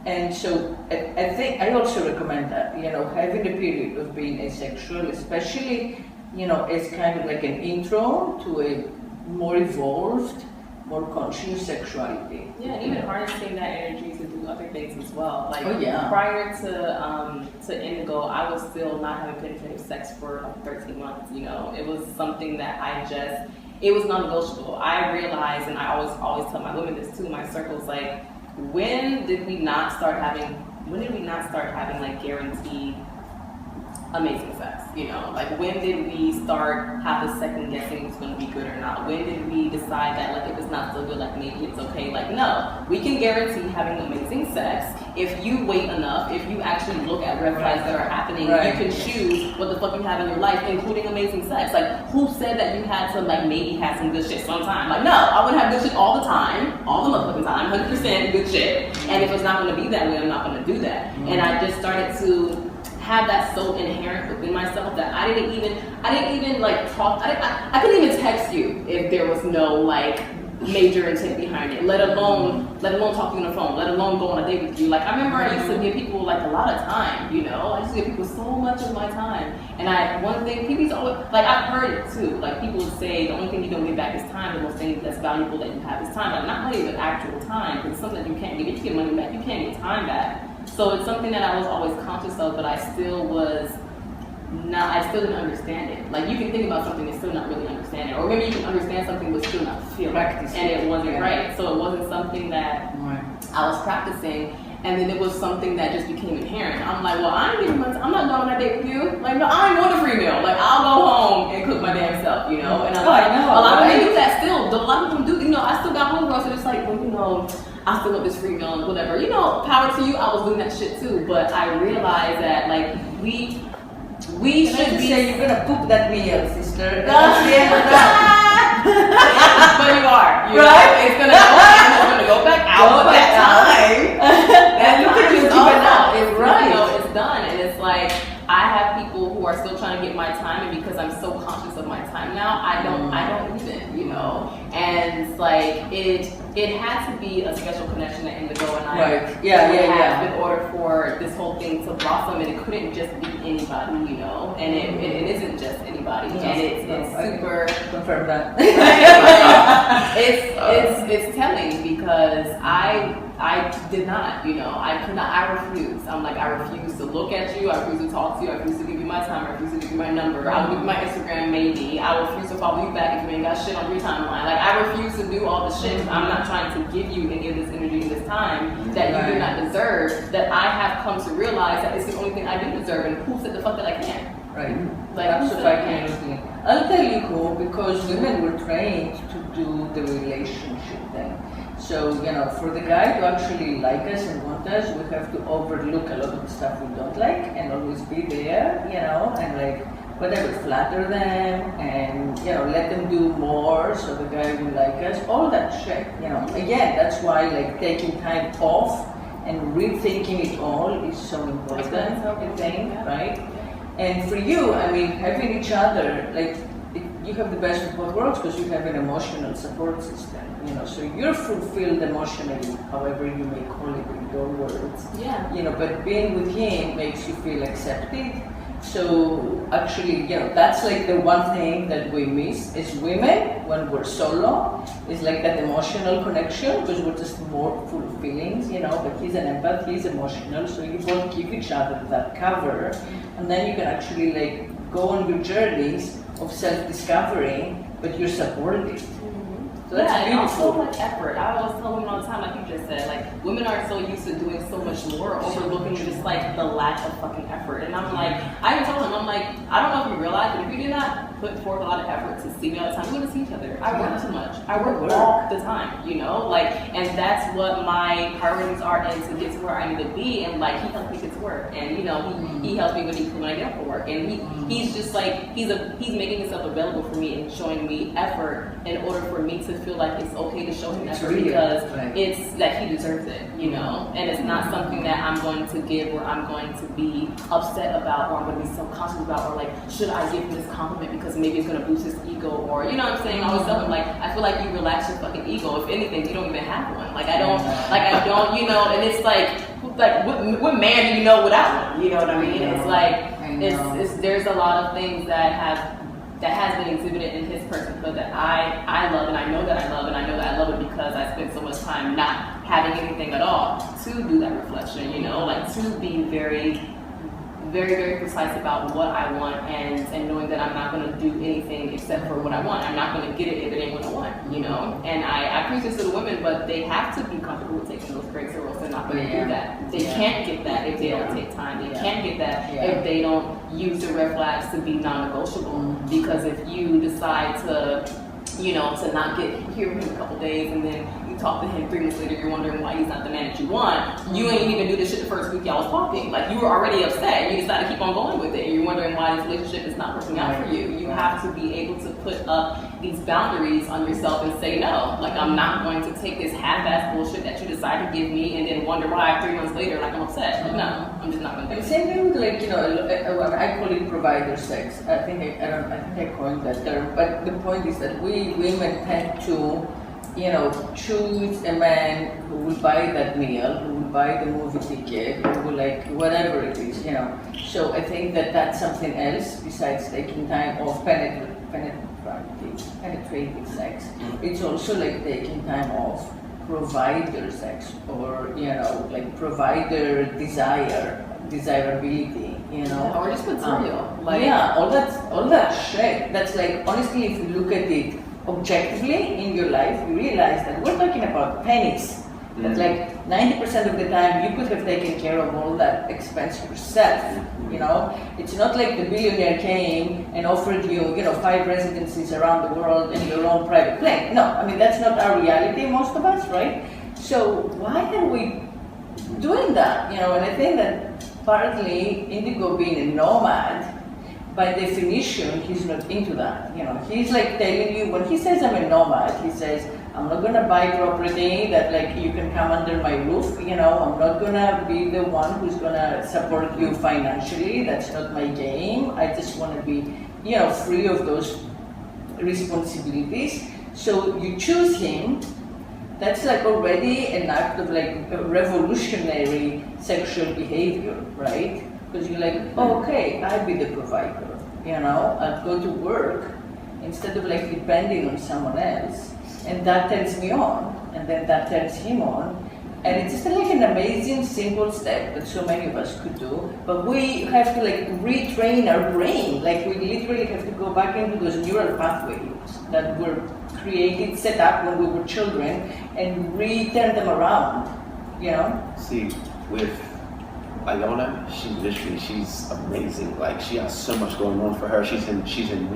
And so I think I also recommend that, you know, having a period of being asexual, especially, you know, as kind of like an intro to a more evolved, more conscious sexuality. Yeah, and even harnessing that energy to do other things as well. Like, prior to Indigo, I was still not having penetrative sex for like 13 months, you know. It was something that it was non-negotiable. I realized, and I always tell my women this too, my circles, like, when did we not start having like guaranteed amazing sex, you know? Like, when did we start have the second guessing it's gonna be good or not? When did we decide that, like, if it's not so good, like, maybe it's okay? Like, no, we can guarantee having amazing sex if you wait enough, if you actually look at red flags that are happening, you can choose what the fuck you have in your life, including amazing sex. Like, who said that you had to, like, maybe have some good shit sometime? Like, no, I wouldn't have good shit all the time, all the motherfucking time, 100% good shit. And if it's not gonna be that way, I'm not gonna do that. And I just started to have that so inherent within myself that I didn't even like talk. I couldn't even text you if there was no like major intent behind it. Let alone talk to you on the phone. Let alone go on a date with you. Like, I remember I used to give people like a lot of time. You know, I used to give people so much of my time. And one thing people's always like, I've heard it too. Like, people would say the only thing you don't get back is time. The most thing that's valuable that you have is time. Like, not even actual time, because it's something that you can't get. You can get money back. You can't get time back. So it's something that I was always conscious of, but I still didn't understand it. Like, you can think about something and still not really understand it. Or maybe you can understand something but still not feel it. And it wasn't right. So it wasn't something that I was practicing. And then it was something that just became inherent. I'm like, well, I'm not going on a date with you. Like, no, I ain't want a free meal. Like, I'll go home and cook my damn self, you know? And I'm like, a lot of people do that still. A lot of people do, you know, I still got homegirls, so it's like, well, you know, I still want this free meal and whatever. You know, power to you, I was doing that shit too. But I realized that, like, we should be... say you're gonna poop that meal, sister. That's the end of that. But you are. Right? It's gonna go back out. But that time. And you can just keep it out. It's right. You know, it's done. And it's like, I have people who are still trying to get my time, and because I'm so conscious of my time now, I don't even, you know. And it's like, it had to be a special connection that Indigo and I have in order for this whole thing to blossom, and it couldn't just be anybody, you know. And it isn't just anybody, and it's super. Confirm that. It's telling, because I did not, you know, I could not, I refused. I'm like, I refuse to look at you, I refuse to talk to you, I refuse to give you my time, I refuse to give you my number, I'll give you my Instagram maybe, I refuse to follow you back if you ain't got shit on your timeline. Like, I refuse to do all the shit. I'm not trying to give you any of this energy and this time that you do not deserve, that I have come to realize that it's the only thing I do deserve, and who said the fuck that I can't? Right. Like, Absolutely. I'll tell you who, because women were trained to do the relationship thing. So, you know, for the guy to actually like us and want us, we have to overlook a lot of the stuff we don't like and always be there, you know, and like, whatever, flatter them and, you know, let them do more so the guy will like us, all that shit, you know. Again, that's why, like, taking time off and rethinking it all is so important, I think, right? And for you, I mean, having each other, like, you have the best of both worlds because you have an emotional support system, you know, so you're fulfilled emotionally, however you may call it in your words. Yeah. You know, but being with him makes you feel accepted. So actually, you know, that's like the one thing that we miss as women when we're solo, is like that emotional connection, because we're just more full of feelings, you know, but he's an empath, he's emotional, so you both give each other that cover, and then you can actually like go on your journeys of self-discovery, but you're supported. So that's beautiful. And also like effort. I always tell women all the time, like you just said, like women are so used to doing so much more, overlooking just like the lack of fucking effort. And I'm like, I even told him, I'm like, I don't know if you realize, but if you did not put forth a lot of effort to see me all the time, we wouldn't see each other. I work too much. I work all the time, you know? Like, and that's what my priorities are, and to get to where I need to be. And like, he helped me get to work. And you know, he helps me when I get up for work. And he's just like, he's making himself available for me and showing me effort in order for me to feel like it's okay to show him effort, because it's that he deserves it, you know? And it's not something that I'm going to give, or I'm going to be upset about, or I'm going to be self-conscious about, or like, should I give him this compliment because maybe it's going to boost his ego, or, you know what I'm saying? I always tell him, like, I feel like you relax your fucking ego. If anything, you don't even have one. Like, I don't, you know, and it's like what man do you know without one? You know what I mean? It's like, it's there's a lot of things that has been exhibited in his personhood that I love, and I know that I love, and I know that I love it because I spent so much time not having anything at all to do that reflection, you know, like to be very very, very precise about what I want and knowing that I'm not going to do anything except for what I want. I'm not going to get it if it ain't what I want, you know? And I preach this to the women, but they have to be comfortable with taking those breaks or else they're not going to do that. They can't get that if they don't take time. They can't get that if they don't use the red flags to be non-negotiable. Because if you decide to, you know, to not hear him a couple days and then you talk to him 3 months later, you're wondering why he's not the man that you want. You ain't even do this shit the first week y'all was talking. Like, you were already upset and you decided to keep on going with it. And you're wondering why this relationship is not working out for you. You have to be able to put up these boundaries on yourself and say no. Like, I'm not going to take this half-ass bullshit that you decide to give me and then wonder why 3 months later, like, I'm upset. Like, no, I'm just not going to do it. Same thing with, like, you know, I call it provider sex. I think I coined that term. But the point is that we women tend to, you know, choose a man who will buy that meal, who will buy the movie ticket, who will, like, whatever it is, you know. So I think that that's something else besides taking time off penetrative sex. It's also like taking time off provider sex, or, you know, like provider desirability, you know. Or just material. All that shit. That's like, honestly, if you look at it objectively in your life, you realize that we're talking about pennies. That's like 90% of the time you could have taken care of all that expense yourself. You know, it's not like the billionaire came and offered you, you know, 5 residencies around the world and your own private plane. No, I mean, that's not our reality, most of us, right? So why are we doing that? You know, and I think that partly Indigo being a nomad, by definition, he's not into that. You know, he's like telling you, when he says I'm a nomad, he says, I'm not gonna buy property that, like, you can come under my roof, you know, I'm not gonna be the one who's gonna support you financially, that's not my game. I just wanna be, you know, free of those responsibilities. So you choose him, that's like already an act of like a revolutionary sexual behavior, right? Because you're like, oh, okay, I'll be the provider, you know, I'll go to work instead of like depending on someone else. And that turns me on, and then that turns him on. And it's just like an amazing, simple step that so many of us could do. But we have to like retrain our brain. Like, we literally have to go back into those neural pathways that were created, set up when we were children, and return them around, you know? See, with Iyanna, she's amazing. Like, she has so much going on for her. She's in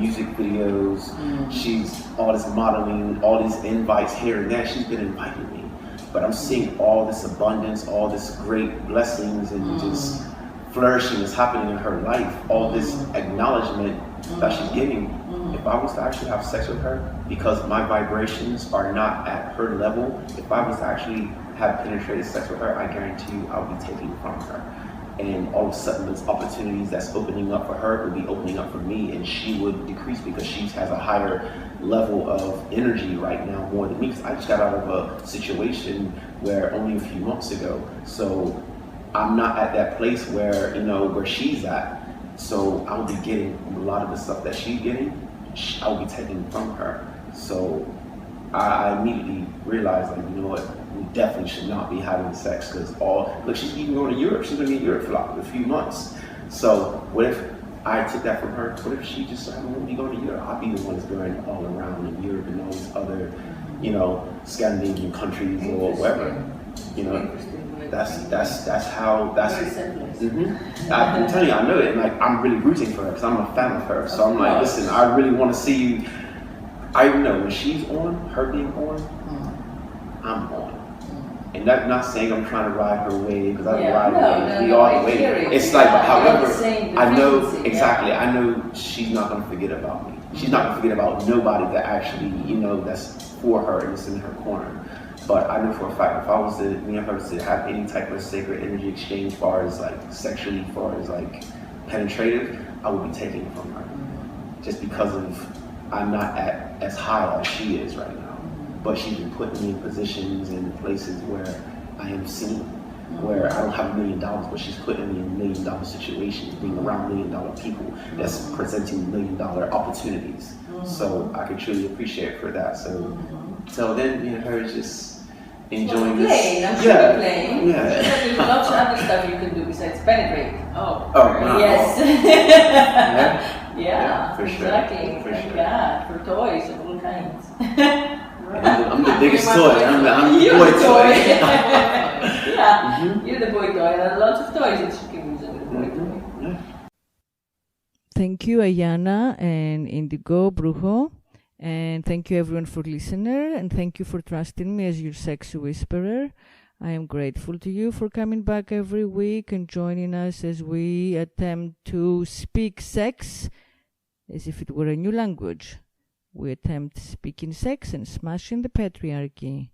music videos. She's all this modeling, all these invites here and there. She's been inviting me, but I'm seeing all this abundance, all this great blessings, and just flourishing is happening in her life. All this acknowledgement that she's getting. If I was to actually have sex with her, because my vibrations are not at her level, if I was to actually have penetrated sex with her, I guarantee you I'll be taking it from her. And all of a sudden, those opportunities that's opening up for her would be opening up for me, and she would decrease because she has a higher level of energy right now more than me. Because I just got out of a situation where only a few months ago, so I'm not at that place where, you know, where she's at. So I'll be getting a lot of the stuff that she's getting, I'll be taking from her. So I immediately realized, like, you know what, we definitely should not be having sex, because look, she's even going to Europe. She's going to be in Europe for like a few months. So what if I took that from her? What if she just said, I don't want to be going to Europe? I'll be the one that's going all around in Europe and all these other, you know, Scandinavian countries or whatever. You know, that's how. I'm telling you, I know it, and like, I'm really rooting for her because I'm a fan of her. So I'm like, listen, I really want to see you. I know when she's on, her being on, I'm on. And that's not saying I'm trying to ride her wave, because I don't ride waves. We all the way. It's like, however, I know exactly. I know she's not going to forget about me. She's not going to forget about nobody that actually, you know, that's for her and is in her corner. But I know for a fact, if I was to, me and her to have any type of sacred energy exchange, as far as like sexually, as far as like penetrative, I would be taking it from her, just because of I'm not at as high as she is right now. But she's been putting me in positions and places where I am seen, where I don't have $1 million, but she's putting me in $1 million situations, being around $1 million people that's presenting $1 million opportunities. So I can truly appreciate her for that. So then me and her is just enjoying this. I'm sure you're playing. Yeah. Lots of other stuff you can do besides penetrate. Oh, wow. Yes. Yeah, for exactly. Sure. For Thank sure. God, for toys of all kinds. I'm the biggest toy. I'm the You're boy the toy. Yeah, you're the boy toy. There are lots of toys that you can use with the boy toy. Thank you, Iyanna and Indigo, Brujo. And thank you, everyone, for listening. And thank you for trusting me as your sex whisperer. I am grateful to you for coming back every week and joining us as we attempt to speak sex as if it were a new language. We attempt speaking sex and smashing the patriarchy.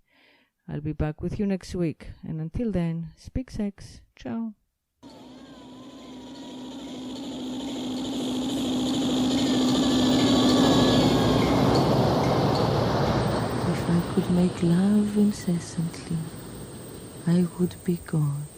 I'll be back with you next week. And until then, speak sex. Ciao. If I could make love incessantly, I would be God.